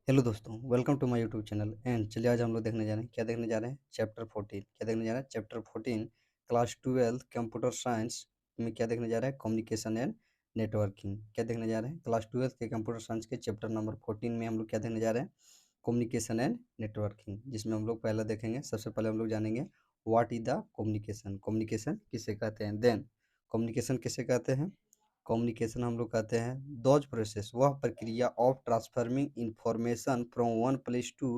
Hello दोस्तों, welcome to my YouTube channel and चलिए आज हम लोग देखने जा रहे हैं क्या देखने जा रहे हैं चैप्टर 14 क्या देखने जा रहे हैं चैप्टर 14 क्लास 12 कंप्यूटर साइंस में क्या देखने जा रहे हैं कम्युनिकेशन एंड नेटवर्किंग क्या देखने जा रहे हैं क्लास 12 के कंप्यूटर साइंस के चैप्टर नंबर 14 में हम लोग क्या देखने जा रहे हैं कम्युनिकेशन एंड नेटवर्किंग जिसमें हम लोग पहले देखेंगे सबसे पहले हम लोग जानेंगे what is the communication communication किसे कहते हैं देन कम्युनिकेशन किसे कहते हैं कम्युनिकेशन हम लोग कहते हैं दोज प्रोसेस वह प्रक्रिया of transforming information from one place to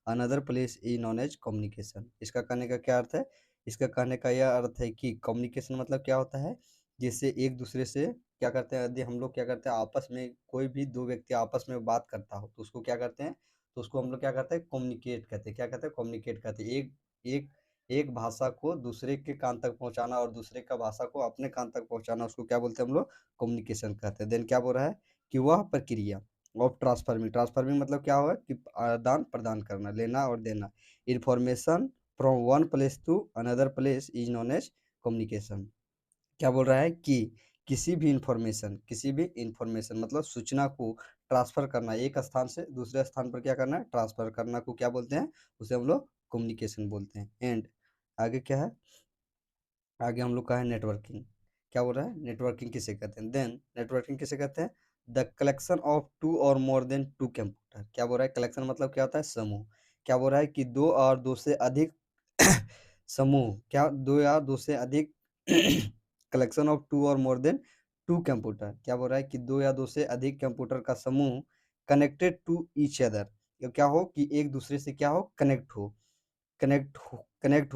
another place is known as communication. इसका कहने का क्या अर्थ है? इसका कहने का यह अर्थ है कि कम्युनिकेशन मतलब क्या होता है, जिससे एक दूसरे से क्या करते हैं, यदि हम लोग क्या करते हैं आपस में कोई भी दो व्यक्ति आपस में बात करता हो तो उसको क्या करते हैं, तो उसको हम लोग क्या करते हैं कम्युनिकेट कहते हैं। क्या कहते हैं? कम्युनिकेट कहते हैं। एक एक एक भाषा को दूसरे के कान तक पहुंचाना और दूसरे का भाषा को अपने कान तक पहुंचाना, उसको क्या बोलते हैं हम लोग? कम्युनिकेशन कहते हैं। देन क्या बोल रहा है कि वह प्रक्रिया ऑफ ट्रांसफर्मिंग, ट्रांसफर्मिंग मतलब क्या हुआ कि आदान प्रदान करना, लेना और देना, information from one place to another place is known as communication. क्या बोल रहा है कि किसी भी इंफॉर्मेशन मतलब सूचना को ट्रांसफर करना, एक स्थान से दूसरे स्थान पर क्या करना है, ट्रांसफर करना को क्या बोलते हैं? उसे हम लोग कम्युनिकेशन बोलते हैं। एंड आगे क्या है? आगे हम लोग का है नेटवर्किंग। क्या बोल रहा है? नेटवर्किंग किसे कहते हैं? देन नेटवर्किंग किसे कहते हैं? द कलेक्शन ऑफ टू और मोर देन टू कंप्यूटर। क्या बोल रहा है? कलेक्शन मतलब क्या होता है? समूह। क्या बोल रहा है कि दो और दो से अधिक समूह, क्या दो या दो से अधिक कलेक्शन ऑफ टू और मोर देन टू कंप्यूटर। क्या बोल रहा है कि दो या दो से अधिक कंप्यूटर का समूह कनेक्टेड टू ईच अदर, क्या हो कि एक दूसरे से क्या हो, कनेक्ट हो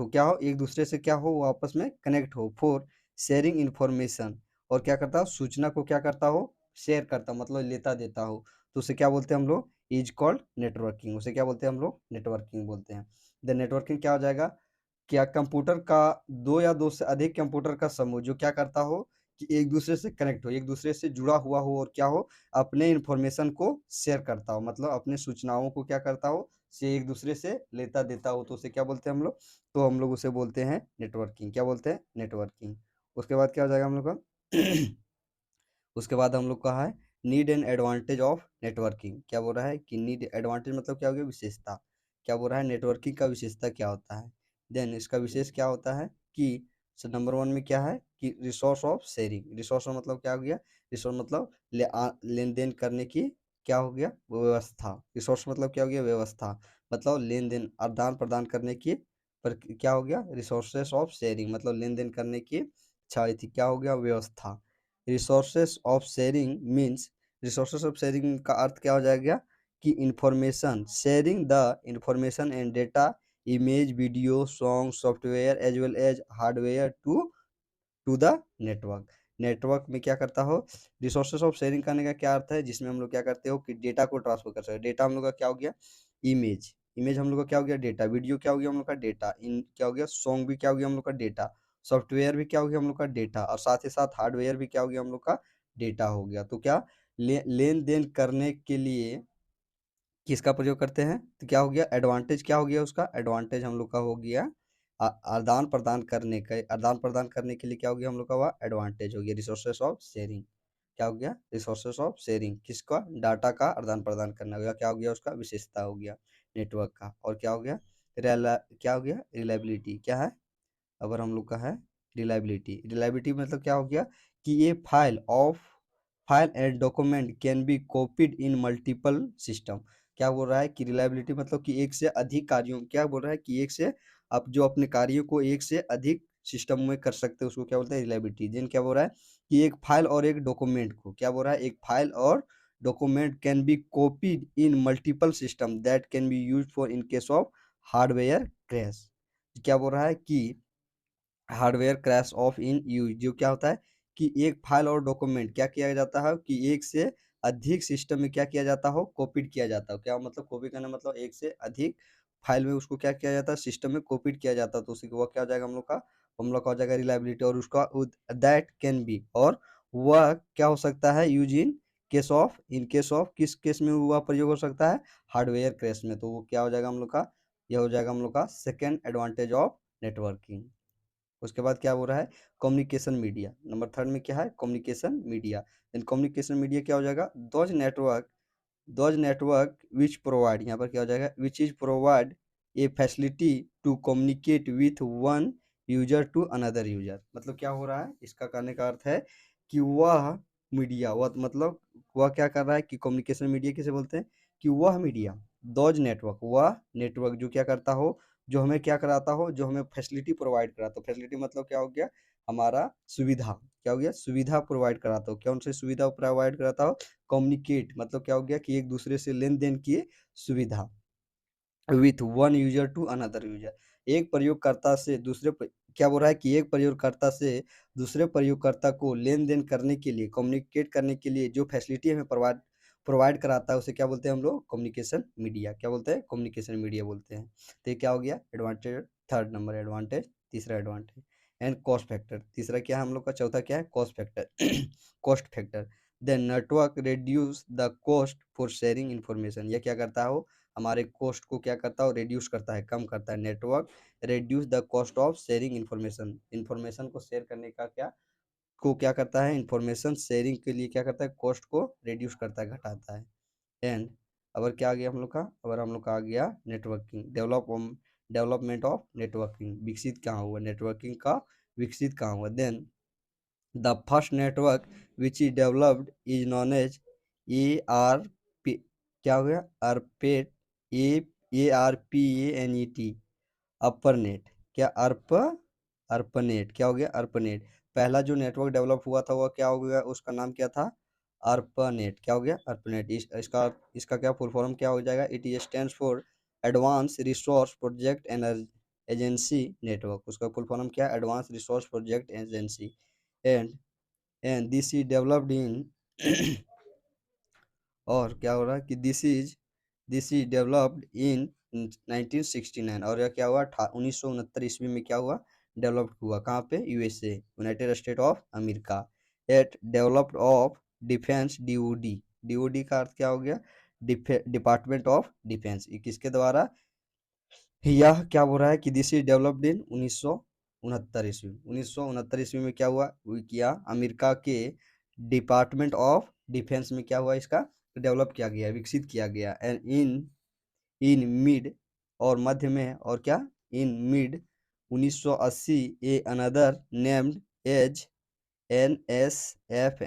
क्या हो, एक दूसरे से क्या हो, वो आपस में कनेक्ट हो फॉर शेयरिंग इंफॉर्मेशन। और क्या करता हो, सूचना को क्या करता हो, शेयर करता हो, मतलब लेता देता हो। तो उसे क्या बोलते हैं हम लोग? Is called networking. उसे क्या बोलते हैं हम लोग? नेटवर्किंग बोलते हैं। द नेटवर्किंग क्या हो जाएगा? क्या कंप्यूटर का दो या दो से अधिक कंप्यूटर का समूह जो क्या करता हो कि एक दूसरे से कनेक्ट हो, एक दूसरे से जुड़ा हुआ हो और क्या हो, अपने इंफॉर्मेशन को शेयर करता हो, मतलब अपने सूचनाओं को क्या करता हो, से एक दूसरे से लेता देता हो, तो उसे क्या बोलते हैं हम लोग? तो हम लोग उसे बोलते हैं नेटवर्किंग। क्या बोलते हैं? नेटवर्किंग। उसके बाद क्या हो जाएगा हम लोग का? उसके बाद हम लोग का है need and advantage of networking. क्या बोल रहा है कि नीड एडवांटेज मतलब क्या हो गया? विशेषता। क्या बोल रहा है? नेटवर्किंग का विशेषता क्या होता है? देन इसका विशेष क्या होता है कि नंबर वन में क्या है कि रिसोर्स ऑफ शेयरिंग। रिसोर्स मतलब क्या हो गया? रिसोर्स मतलब लेन देन करने की क्या हो गया? व्यवस्था। रिसोर्स मतलब क्या हो गया? व्यवस्था। मतलब लेन देन आदान प्रदान करने की पर क्या हो गया? रिसोर्सेस ऑफ शेयरिंग मतलब लेन देन करने की क्षय थी, क्या हो गया? व्यवस्था। Resources of sharing means, resources of sharing का अर्थ क्या हो जाएगा कि information sharing the information and data, image, video, song, software as well as hardware to the network. Network में क्या करता हो? रिसोर्सेस ऑफ शेयरिंग करने का क्या अर्थ है, जिसमें हम लोग क्या करते हो कि डेटा को ट्रांसफर कर सकते हैं। डेटा हम लोग का क्या हो गया? इमेज। इमेज हम लोग का क्या हो गया? डेटा। वीडियो क्या हो गया हम लोग का? डेटा। इन क्या हो गया? सॉन्ग भी क्या हो गया हम लोग का? डेटा। सॉफ्टवेयर भी क्या हो गया हम लोग का? डेटा। और साथ ही साथ हार्डवेयर भी क्या हो गया हम लोग का? डेटा हो गया। तो क्या लेन देन करने के लिए किसका प्रयोग करते हैं? तो क्या हो गया? एडवांटेज क्या हो गया उसका? एडवांटेज हम लोग का हो गया आदान प्रदान करने का। आदान प्रदान करने के लिए क्या हो गया हम लोग का? वह एडवांटेज हो गया रिसोर्सेस ऑफ शेयरिंग। क्या हो गया? रिसोर्सेस ऑफ शेयरिंग किसका? डाटा का आदान प्रदान करना हो गया। क्या हो गया उसका? विशेषता हो गया नेटवर्क का। और क्या हो गया? क्या हो गया? रिलायबिलिटी। क्या है? अगर हम लोग का है रिलायबिलिटी। रिलायबिलिटी मतलब क्या हो गया कि ये file and document can be copied in multiple system. क्या बोल रहा है कि रिलायबिलिटी मतलब कि एक से अधिक कार्यों, क्या बोल रहा है कि एक से आप जो अपने कार्यों को एक से अधिक सिस्टम में कर सकते हो उसको क्या बोलते हैं? रिलायबिलिटी। देन क्या बोल रहा है कि एक फाइल और एक डॉक्यूमेंट को, क्या बोल रहा है? एक फाइल और document can be copied in multiple system that can be used for in case of hardware crash. क्या बोल रहा है कि hardware crash of in use, जो क्या होता है कि एक फाइल और डॉक्यूमेंट क्या किया जाता है कि एक से अधिक सिस्टम में क्या किया जाता हो? कॉपीड किया जाता हो। क्या मतलब कॉपी करना? मतलब एक से अधिक फाइल में उसको क्या किया जाता है? सिस्टम में कॉपीड किया जाता है। तो उसी को वह क्या हो जाएगा हम लोग का हो जाएगा रिलायबिलिटी। और उसका दैट कैन बी, और वह क्या हो सकता है? यूज इन केस ऑफ किस केस में वह प्रयोग हो सकता है? हार्डवेयर क्रैश में। तो वो क्या हो जाएगा हम लोग का? यह हो जाएगा हम लोग का सेकेंड एडवांटेज ऑफ नेटवर्किंग। उसके बाद क्या हो रहा है? Communication media. नंबर थर्ड में क्या है? Communication media. Then communication media क्या हो जाएगा? Those network those network which provide, यहाँ पर क्या हो जाएगा, which is provide a facility to communicate with one user to another user. मतलब क्या हो रहा है, इसका कहने का अर्थ है कि वह मीडिया, वह मतलब वह क्या कर रहा है कि कम्युनिकेशन मीडिया किसे बोलते हैं, कि वह मीडिया, दोज नेटवर्क, वह नेटवर्क जो क्या करता हो, जो हमें क्या कराता हो, जो हमें फैसिलिटी प्रोवाइड कराता हो। फैसिलिटी मतलब क्या हो गया, हमारा सुविधा, क्या हो गया, सुविधा प्रोवाइड कराता हो। कौन सी सुविधा प्रोवाइड कराता हो, कम्युनिकेट मतलब क्या हो गया कि एक दूसरे से लेन देन की सुविधा, with one user to another user, एक प्रयोगकर्ता से क्या बोल रहा है कि एक प्रयोगकर्ता से दूसरे प्रयोगकर्ता को लेन देन करने के लिए, कम्युनिकेट करने के लिए जो फैसिलिटी हमें प्रोवाइड प्रोवाइड कराता है उसे क्या बोलते हैं हम लोग, कम्युनिकेशन मीडिया। क्या बोलते हैं, कम्युनिकेशन मीडिया बोलते हैं। तो ये क्या हो गया, एडवांटेज, थर्ड नंबर एडवांटेज, तीसरा एडवांटेज। एंड कॉस्ट फैक्टर, तीसरा क्या है हम लोग का, चौथा क्या है, cost factor. Cost factor, the network reduce the cost for sharing information. यह क्या करता हो, हमारे कॉस्ट को क्या करता है, रिड्यूस करता है, कम करता है। Network reduce the cost of sharing information, information को शेयर करने का क्या करता है, इन्फॉर्मेशन शेयरिंग के लिए क्या करता है, कॉस्ट को रिड्यूस करता है, घटाता है। एंड अगर क्या आ गया हम लोग का, अगर हम लोग का आ गया नेटवर्किंग, डेवलपमेंट ऑफ नेटवर्किंग, विकसित कहाँ हुआ, नेटवर्किंग का विकसित कहाँ हुआ। Then the first network which is developed is known as ARP, क्या हो गया, ARPANET, ARPANET, अपर नेट, क्या अर्पनेट, क्या हो गया, अर्पनेट। पहला जो नेटवर्क डेवलप हुआ था वह क्या हो गया, उसका नाम क्या था, अर्पनेट, क्या हो गया, अर्पनेट। इसका इसका क्या फुल फॉर्म क्या हो जाएगा, it is stands for advance resource project agency network. उसका फुल फॉर्म क्या है, advance resource project agency. And this is developed in और क्या हो रहा है कि दिस इज डेवलप्ड इन 1969, और यह क्या हुआ, 1969 ईस्वी में क्या हुआ, डेवलप्ड हुआ, कहाँ पे, USA, United State of America. At developed of defence, DOD, DOD का अर्थ क्या हो गया, डिपार्टमेंट ऑफ डिफेंस, किसके द्वारा, यह क्या बोल रहा है कि दिस इज डेवलप्ड इन 1969 ईस्वी, 1969 ईस्वी में क्या हुआ, किया अमेरिका के डिपार्टमेंट ऑफ डिफेंस में क्या हुआ, इसका डेवलप किया गया, विकसित किया गया। एंड इन इन मिड, और मध्य में, और क्या, in mid 1980 a another named as NSF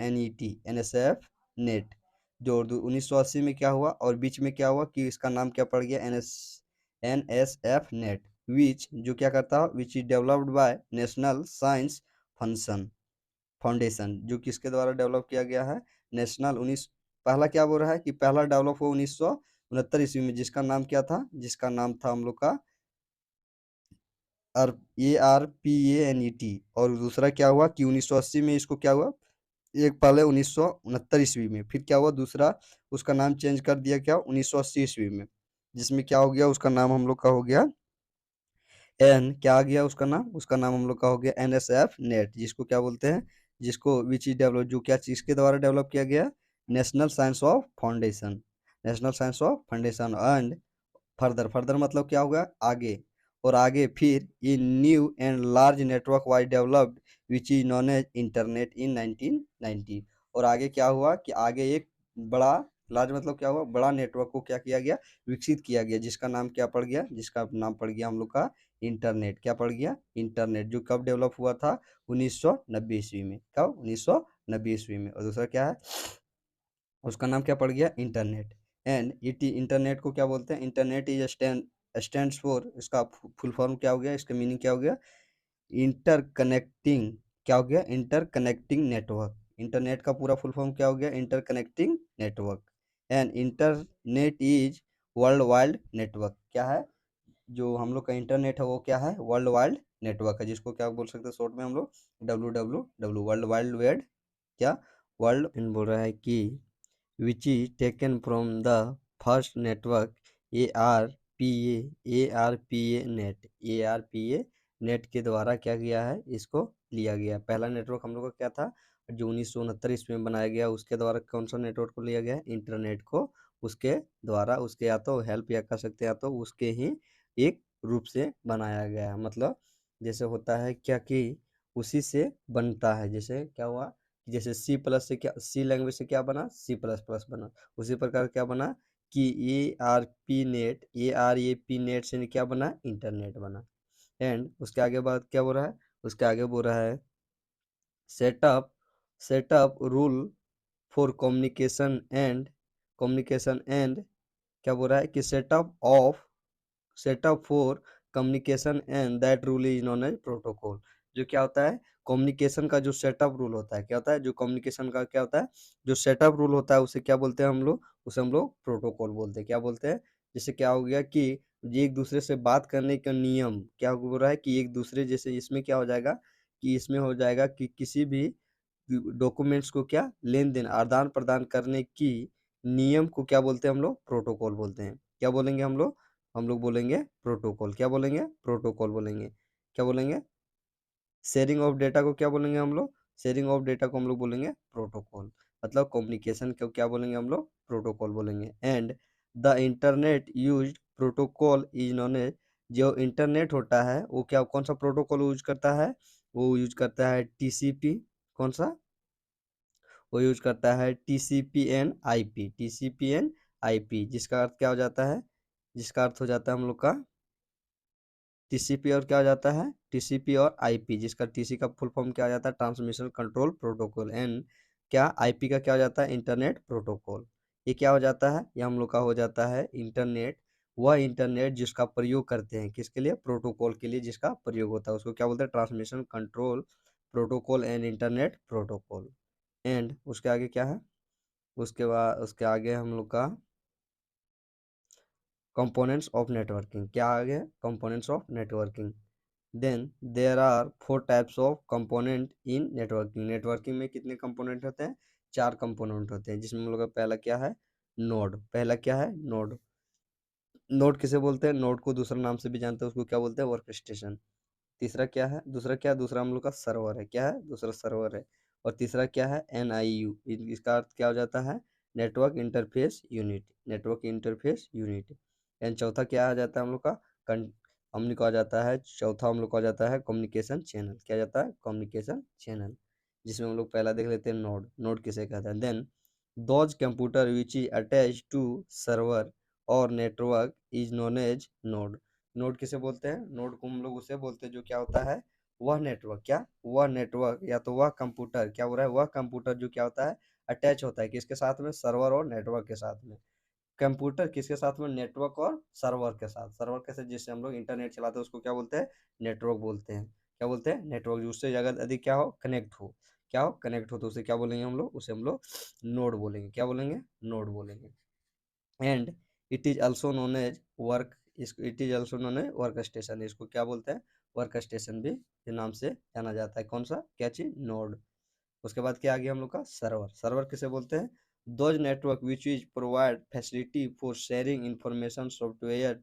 net, जो 1980 में क्या हुआ, और बीच में क्या हुआ कि इसका नाम क्या पड़ गया, NSF नेट, विच जो क्या करता है, which is developed by national science function foundation, जो किसके द्वारा डेवलप किया गया है, नेशनल 19, पहला क्या बोल रहा है कि पहला डेवलप हुआ 1969 ईस्वी में, जिसका नाम क्या था, जिसका नाम था हम लोग का ARPANET। और दूसरा क्या हुआ कि 1980 में इसको क्या हुआ, एक पहले 1969 ईस्वी में, फिर क्या हुआ दूसरा, उसका नाम चेंज कर दिया क्या, 1980 ईस्वी में, जिसमें क्या हो गया, उसका नाम हम लोग का हो गया क्या आ गया उसका नाम, उसका नाम हम लोग का हो गया NSF नेट, जिसको क्या बोलते हैं, जिसको विच इज डेवलप, जो क्या चीज के द्वारा डेवलप किया गया, national science of foundation, national science of foundation. And further, further मतलब क्या होगा, आगे, और आगे फिर ये new and large network was developed which is known as internet in 1990। और आगे क्या हुआ कि आगे एक बड़ा, लार्ज मतलब क्या हुआ, बड़ा नेटवर्क को क्या किया गया, विकसित किया गया, जिसका नाम क्या पड़ गया, जिसका नाम पड़ गया हम लोग का इंटरनेट। क्या पड़ गया, इंटरनेट, जो कब डेवलप हुआ था, 1990 ईस्वी में, कब, 1990 ईस्वी में। और दूसरा क्या है, उसका नाम क्या पड़ गया, इंटरनेट। एंड इट इंटरनेट को क्या बोलते हैं, इंटरनेट इज स्टैंड्स फॉर, इसका फुल फॉर्म क्या हो गया, इसका मीनिंग क्या हो गया, इंटरकनेक्टिंग, क्या हो गया, इंटरकनेक्टिंग नेटवर्क। इंटरनेट का पूरा फुल फॉर्म क्या हो गया, interconnecting network. And internet is world wide network, क्या है, जो हम लोग का इंटरनेट है वो क्या है, वर्ल्ड वाइड नेटवर्क है, जिसको क्या बोल सकते हैं शॉर्ट में हम लोग, WWW, वर्ल्ड वाइड वेब, क्या, वर्ल्ड बोल रहा है कि which is taken from the first network ARPA net, ARPA net के द्वारा क्या किया है, इसको लिया गया। पहला नेटवर्क हम लोग का क्या था, जो 1969 ईस्वी में बनाया गया, उसके द्वारा कौन सा नेटवर्क को लिया गया, इंटरनेट को, उसके द्वारा, उसके या तो हेल्प या कर सकते हैं, या तो उसके ही एक रूप से बनाया गया है। मतलब जैसे होता है क्या कि उसी से बनता है, जैसे क्या हुआ जैसे सी प्लस से क्या, सी लैंग्वेज से क्या बना, सी प्लस प्लस बना। उसी प्रकार क्या बना कि A R P net, A R A P net से क्या बना, इंटरनेट बना। एंड उसके आगे बात क्या बोल रहा है, उसके आगे बोल रहा है setup, setup rule for communication and क्या बोल रहा है कि setup for communication and that rule is known as protocol. जो क्या होता है, कम्युनिकेशन का जो सेटअप रूल होता है, क्या होता है, जो कम्युनिकेशन का क्या होता है, जो सेटअप रूल होता है उसे क्या बोलते हैं हम लोग, उसे हम लोग प्रोटोकॉल बोलते हैं। क्या बोलते हैं, जैसे क्या हो गया कि ये एक दूसरे से बात करने का नियम, क्या बोल रहा है कि एक दूसरे, जैसे इसमें क्या हो जाएगा कि इसमें हो जाएगा कि किसी भी डॉक्यूमेंट्स को क्या लेन देन आदान प्रदान करने की नियम को क्या बोलते हैं हम लोग, प्रोटोकॉल बोलते हैं। क्या बोलेंगे हम लोग बोलेंगे प्रोटोकॉल। क्या बोलेंगे, प्रोटोकॉल बोलेंगे। क्या बोलेंगे, शेयरिंग ऑफ डेटा को क्या बोलेंगे हम लोग, शेयरिंग ऑफ डेटा को हम लोग बोलेंगे प्रोटोकॉल। मतलब कम्युनिकेशन को क्या बोलेंगे हम लोग, प्रोटोकॉल बोलेंगे। And the internet use protocol is known as, जो इंटरनेट होता है वो क्या, कौन सा प्रोटोकॉल यूज करता है, वो यूज करता है टीसीपी। कौन सा, वो यूज करता है TCP and IP, TCP and IP, जिसका अर्थ क्या हो जाता है, जिसका अर्थ हो जाता है हम लोग का टीसीपी और क्या हो जाता है, टीसीपी और आईपी, जिसका टीसी का फुल फॉर्म क्या हो जाता है, ट्रांसमिशन कंट्रोल प्रोटोकॉल। एंड क्या आईपी का क्या हो जाता है, इंटरनेट प्रोटोकॉल। ये क्या हो जाता है, ये हम लोग का हो जाता है इंटरनेट, वह इंटरनेट जिसका प्रयोग करते हैं किसके लिए, प्रोटोकॉल के लिए जिसका प्रयोग होता है उसको क्या बोलते हैं, transmission control protocol and internet protocol. And उसके आगे क्या है, उसके बाद उसके आगे हम लोग का कंपोनेंट्स ऑफ नेटवर्किंग, क्या आ गया, components of networking. Then there are 4 types of component in networking. Networking में कितने कंपोनेंट होते हैं, 4 कंपोनेंट होते हैं, जिसमें हम लोग का पहला क्या है, नोड। पहला क्या है, नोड। नोड किसे बोलते हैं, नोड को दूसरा नाम से भी जानते हैं, उसको क्या बोलते हैं, वर्क स्टेशन। तीसरा क्या है, दूसरा क्या है, दूसरा हम लोग का सर्वर है, क्या है, दूसरा सर्वर है। और तीसरा क्या है, NIU, इसका अर्थ क्या हो जाता है, network interface unit, network interface unit. And चौथा क्या आ जाता है हम लोग का, हम लोग को आ जाता है, चौथा हम लोग को आ जाता है कम्युनिकेशन चैनल। क्या जाता है, कम्युनिकेशन चैनल, जिसमें हम लोग पहला देख लेते हैं नोड। नोड किसे कहते हैं, then those computer which is attach to server और network is known as node. Node किसे बोलते हैं, नोड को हम लोग उसे बोलते हैं जो क्या होता है, वह नेटवर्क, क्या, वह नेटवर्क या तो वह कंप्यूटर, क्या हो रहा है, वह कंप्यूटर जो क्या होता है, अटैच होता है किसके साथ में, सर्वर और नेटवर्क के साथ में। कंप्यूटर किसके साथ में, नेटवर्क और सर्वर के साथ। सर्वर कैसे, जिससे हम लोग इंटरनेट चलाते हैं उसको क्या बोलते हैं, नेटवर्क बोलते हैं। क्या बोलते हैं, नेटवर्क। उससे अगर अधिक क्या हो, कनेक्ट हो, क्या हो, कनेक्ट हो, तो उसे क्या बोलेंगे हम लोग, उसे हम लोग नोड बोलेंगे। क्या बोलेंगे, नोड बोलेंगे। And it is also known as work, इसको it is also known as work station, इसको क्या बोलते हैं, वर्क स्टेशन भी के नाम से जाना जाता है। कौन सा, क्या चीज, नोड। उसके बाद क्या आ गया हम लोग का, सर्वर। सर्वर किसे बोलते हैं, those network which is provide facility for sharing information software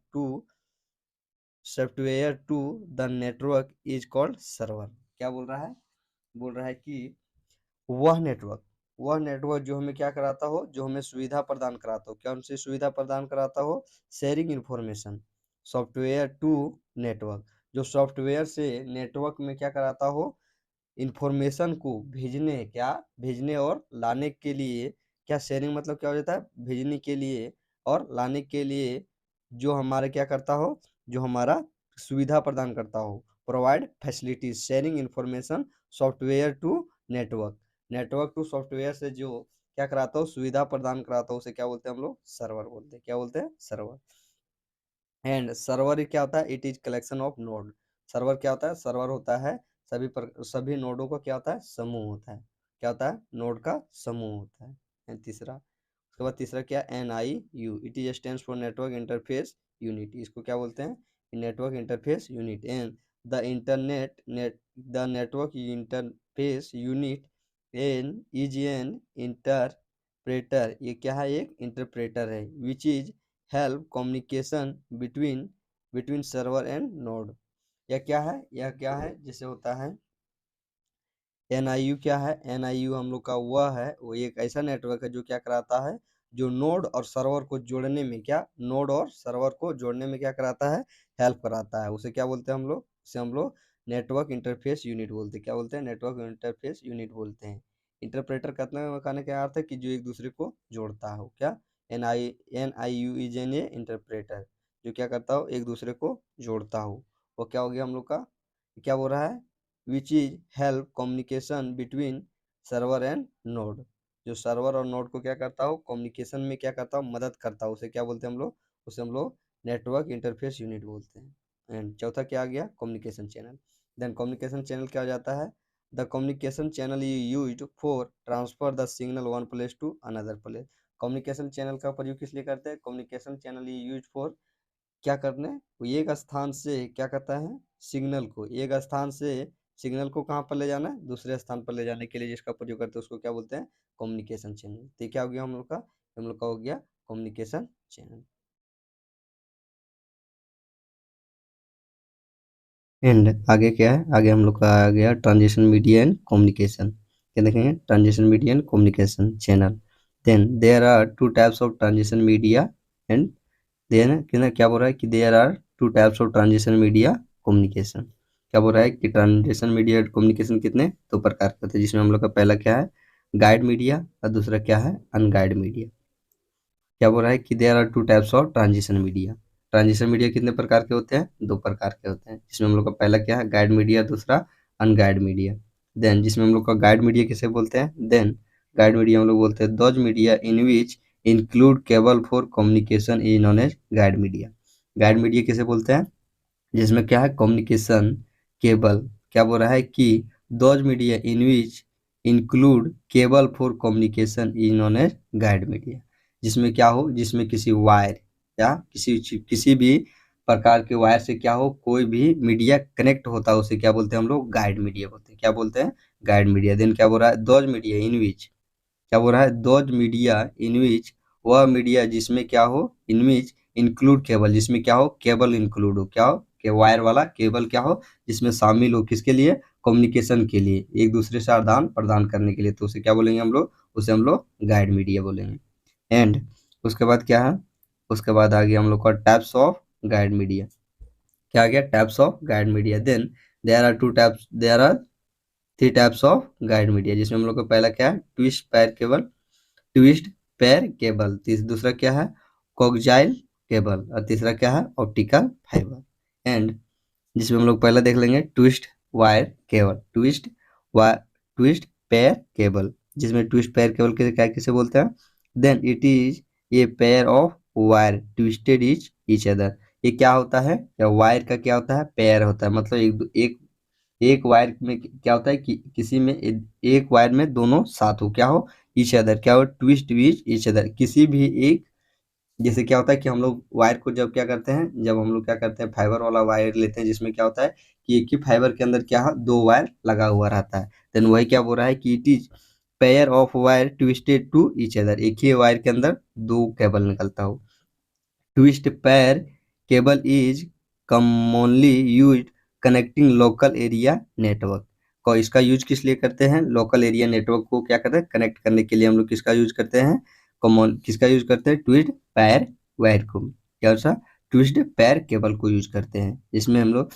to the network is called server. क्या बोल रहा है, बोल रहा है कि वह नेटवर्क जो हमें क्या कराता हो, जो हमें सुविधा प्रदान कराता हो, क्या उनसे सुविधा प्रदान कराता हो, sharing information software to network, जो सॉफ्टवेयर से नेटवर्क में क्या कराता हो, इंफॉर्मेशन को भेजने, क्या भेजने और लाने के लिए, क्या शेयरिंग मतलब क्या हो जाता है, भेजने के लिए और लाने के लिए, जो हमारे क्या करता हो, जो हमारा सुविधा प्रदान करता हो, provide facilities sharing information software to network, network to software से जो क्या कराता हो, सुविधा प्रदान कराता हो, उसे क्या बोलते हैं हम लोग, सर्वर बोलते हैं। क्या बोलते हैं, सर्वर। एंड सर्वर क्या होता है, it is collection of node. Server क्या होता है, सर्वर होता है सभी नोडों का क्या होता है, समूह होता है। क्या होता है, नोड का समूह होता है। And तीसरा, उसके बाद तीसरा क्या, NIU, it is stands for network interface unit, इसको क्या बोलते हैं, network interface unit. And the network interface unit an is an interpreter, ये क्या है, एक इंटरप्रेटर है, which is help communication between between server and node. यह क्या है, यह क्या है, जैसे होता है NIU, क्या है, NIU हम लोग का वह है, वो एक ऐसा नेटवर्क है जो क्या कराता है, जो नोड और सर्वर को जोड़ने में, क्या, नोड और सर्वर को जोड़ने में क्या कराता है, हेल्प कराता है। उसे क्या बोलते हैं हम लोग, उसे हम लोग नेटवर्क इंटरफेस यूनिट बोलते हैं। क्या बोलते हैं, नेटवर्क इंटरफेस यूनिट बोलते हैं। इंटरप्रेटर कहने का अर्थ है कि जो एक दूसरे को जोड़ता हो, क्या NIU ए इंटरप्रेटर, जो क्या करता हो एक दूसरे को जोड़ता हो। वो क्या हो गया हम लोग का, क्या बोल रहा है, which is help communication between server and node, जो सर्वर और नोड को क्या करता हो कम्युनिकेशन में क्या करता हो मदद करता हो, उसे क्या बोलते हैं हम लोग, उसे हम लोग नेटवर्क इंटरफेस यूनिट बोलते हैं। एंड चौथा क्या आ गया, communication channel. Then communication channel क्या हो जाता है, the communication channel is used for transfer the signal one place to another place. Communication channel का प्रयोग किस लिए करते हैं, communication channel is use for क्या करने, वो एक स्थान से क्या करता है सिग्नल को, एक स्थान से सिग्नल को कहाँ पर ले जाना है, दूसरे स्थान पर ले जाने के लिए जिसका प्रयोग करते हैं उसको क्या बोलते हैं, कम्युनिकेशन चैनल। तो ये क्या हो गया हम लोग का हो गया कम्युनिकेशन चैनल। एंड आगे क्या है, आगे हम लोग का आ गया ट्रांजिशन मीडिया एंड कम्युनिकेशन। क्या देखेंगे, transition media and communication channel. Then there are two types of transition media and then क्या बोल रहा है कि there are two types of transition media communication. क्या बोल रहा है कि ट्रांजिशन मीडिया कम्युनिकेशन कितने दो प्रकार के होते हैं, जिसमें हम लोग का पहला क्या है गाइड मीडिया और दूसरा क्या है अनगाइड मीडिया। क्या बोल रहा है कि there are two types of transition media. Transition media कितने प्रकार के होते हैं, दो प्रकार के होते हैं, जिसमें हम लोग का पहला क्या है गाइड मीडिया, दूसरा अनगाइड मीडिया। देन जिसमें हम लोग का गाइड मीडिया किसे बोलते हैं, देन गाइड मीडिया हम लोग बोलते हैं those media in which include cable for communication is known as guide media. Guide media किसे बोलते हैं, जिसमें क्या है कम्युनिकेशन केबल, क्या बोल रहा है कि those media in which include cable for communication is known as guide media. जिसमें क्या हो, जिसमें किसी वायर या किसी भी प्रकार के वायर से क्या हो कोई भी मीडिया कनेक्ट होता है उसे क्या बोलते हैं हम लोग गाइड मीडिया बोलते हैं, क्या बोलते हैं गाइड मीडिया। देन क्या बोल रहा है दोज मीडिया इन विच, क्या बोल रहा है दोज मीडिया इन विच, वह मीडिया जिसमें क्या हो इन विच इंक्लूड केबल, जिसमें क्या हो केबल इंक्लूड हो, क्या हो कि वायर वाला केबल क्या हो जिसमें शामिल हो, किसके लिए कम्युनिकेशन के लिए, एक दूसरे से आदान प्रदान करने के लिए, तो उसे क्या बोलेंगे हम लोग, उसे हम लोग गाइड मीडिया बोलेंगे। एंड उसके बाद क्या है, उसके बाद आ गया हम लोग का टाइप्स ऑफ गाइड मीडिया। क्या आ गया types of guide media. Then there are two types, there are three types of guide media, जिसमें हम लोग का पहला क्या है twist pair cable, twist pair cable, दूसरा क्या है कोक्जाइल केबल और तीसरा क्या है ऑप्टिकल फाइबर। एंड जिसमें हम लोग पहला देख लेंगे twist wire cable, twist pair cable, जिसमें ट्विस्ट पैर केबल के क्या किसे बोलते हैं, then it is a pair of wire twisted each other. ये क्या होता है, या वायर का क्या होता है पेयर होता है, मतलब एक वायर में क्या होता है कि किसी में एक वायर में दोनों साथ हो, क्या हो ईच अदर, क्या हो ट्विस्ट विच ईच अदर, किसी भी एक, जैसे क्या होता है कि हम लोग वायर को जब क्या करते हैं, जब हम लोग क्या करते हैं फाइबर वाला वायर लेते हैं, जिसमें क्या होता है कि एक ही फाइबर के अंदर क्या है दो वायर लगा हुआ रहता है, देन वही क्या बोल रहा है कि it is pair of wire twisted to each other, एक ही वायर के अंदर दो केबल निकलता हो। Twist pair cable is commonly used connecting local area network को, इसका यूज किस लिए करते हैं, लोकल एरिया नेटवर्क को क्या करते हैं कनेक्ट करने के लिए हम लोग किसका यूज करते हैं, कॉमन किसका यूज करते हैं ट्विस्ट पैर वायर को, क्या सा ट्विस्ट पैर केबल को यूज करते हैं, जिसमें हम लोग,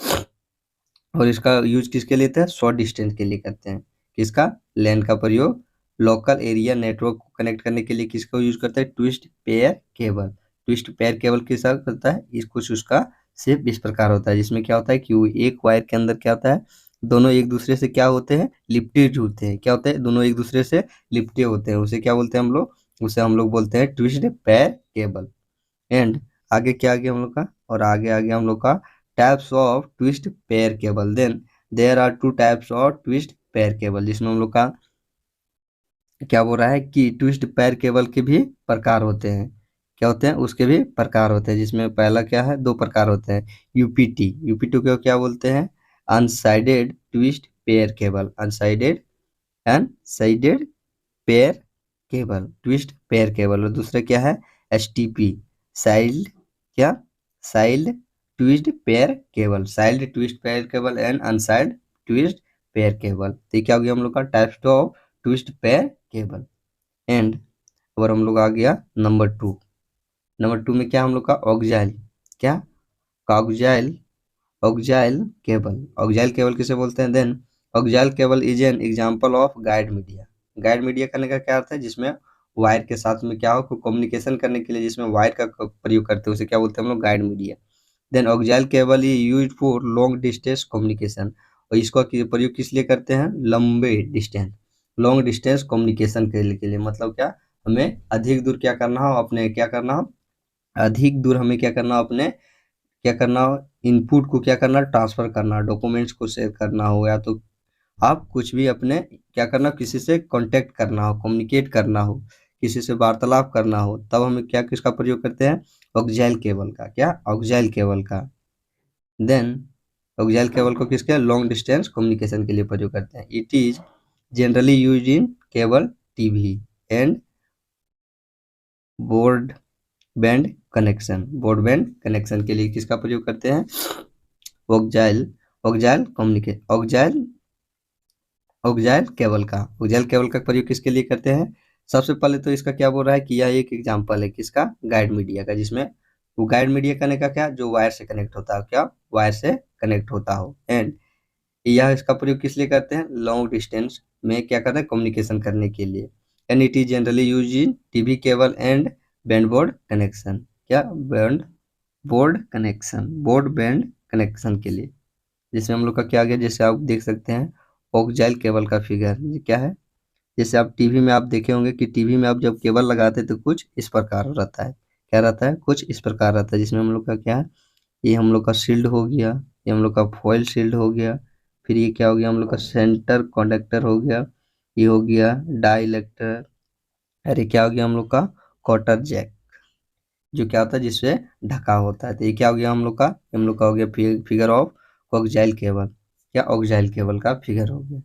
और इसका यूज किसके लिए हैं शॉर्ट डिस्टेंस के लिए करते हैं, किसका लैन का प्रयोग लोकल एरिया नेटवर्क को कनेक्ट करने के लिए किसका यूज करते हैं twist pair cable. Twist pair cable के साथ करता है इस कुछ उसका शेप इस प्रकार होता है, जिसमें क्या होता है कि वो एक वायर के अंदर क्या होता है दोनों एक दूसरे से क्या होते हैं लिप्टेड होते हैं, क्या होते हैं दोनों एक दूसरे से लिपटे होते हैं, उसे क्या बोलते हैं हम लोग, उसे हम लोग बोलते हैं ट्विस्ट पेयर केबल। एंड आगे क्या आ गया हम लोग का, और आगे आ गया हम लोग का types of twist pair cable. Then there are two types of twist pair cable, जिसमें हम लोग का क्या बोल रहा है कि ट्विस्ट पेयर केबल के भी प्रकार होते हैं, क्या होते हैं उसके भी प्रकार होते हैं, जिसमें पहला क्या है दो प्रकार होते हैं यूपीटी, यूपीटी को क्या बोलते हैं unshielded twist pair cable, unshielded and shielded pair cable twist pair cable, और दूसरा क्या है एसटीपी साइल्ड, क्या shield twist pair cable, shield twist pair cable and unshield twist pair cable. तो क्या हो गया हम लोग का types of twist pair cable. And और हम लोग आ गया नंबर टू, नंबर टू में क्या हम लोग का ऑक्जाइल, क्या ऑक्जाइल, ऑक्जाइल केबल, ऑक्जाइल केबल किसे बोलते हैं, then coaxial cable is an example of guide media, guide media करने का क्या अर्थ है, जिसमें वायर के साथ में क्या हो, कम्युनिकेशन करने के लिए जिसमें वायर का प्रयोग करते हैं उसे क्या बोलते हैं हम लोग, guide media. Then coaxial cable is used for long distance communication, और इसका प्रयोग किस लिए करते हैं, लंबे डिस्टेंस, लॉन्ग डिस्टेंस कम्युनिकेशन के लिए मतलब क्या, हमें अधिक दूर क्या करना हो, अपने क्या करना हो, अधिक दूर हमें क्या करना हो, अपने क्या करना हो, इनपुट को क्या करना, ट्रांसफर करना, डॉक्यूमेंट्स को शेयर करना हो, या तो आप कुछ भी अपने क्या करना, किसी से कांटेक्ट करना हो, कम्युनिकेट करना हो, किसी से वार्तालाप करना हो, तब हमें क्या किसका प्रयोग करते हैं, ऑक्सियल केबल का, क्या ऑक्सियल केबल का। देन ऑक्सियल केबल को किसके, लॉन्ग डिस्टेंस कम्युनिकेशन के लिए प्रयोग करते हैं। It is generally use in cable TV and board band connection, broadband connection के लिए किसका प्रयोग करते हैं, coaxial coaxial communication coaxial coaxial cable का। ऑक्सियल केबल का प्रयोग किसके लिए करते हैं, सबसे पहले तो इसका क्या बोल रहा है कि यह एक एग्जांपल है किसका, गाइड मीडिया का, जिसमें वो गाइड मीडिया करने का क्या, जो वायर से कनेक्ट होता है, क्या वायर से कनेक्ट होता हो। एंड यह इसका प्रयोग किस लिए करते हैं, लॉन्ग डिस्टेंस में क्या करते हैं, कम्युनिकेशन करने के लिए। And it is generally use in TV cable and band board connection, क्या band board connection, board band connection के लिए। जिसमें हम लोग का क्या आ गया, जैसे आप देख सकते हैं ऑक्सियल केबल का फिगर, ये क्या है, जैसे आप टीवी में आप देखे होंगे कि टीवी में आप जब केबल लगाते हैं तो कुछ इस प्रकार रहता है, क्या रहता है, कुछ इस प्रकार रहता है, जिसमें हम लोग का क्या है, ये हम लोग का शील्ड हो गया, ये हम लोग का फॉयल शील्ड हो गया, फिर ये क्या हो गया, हम लोग का सेंटर कंडक्टर हो गया, ये हो गया डाई इलेक्टर, अरे क्या हो गया हम लोग का, क्वार्टर जैक, जो क्या होता है जिससे ढका होता है। तो ये क्या हो गया हम लोग का, हम लोग का हो गया फिगर ऑफ ऑक्सियल केबल, क्या ऑक्सियल केबल का फिगर हो गया।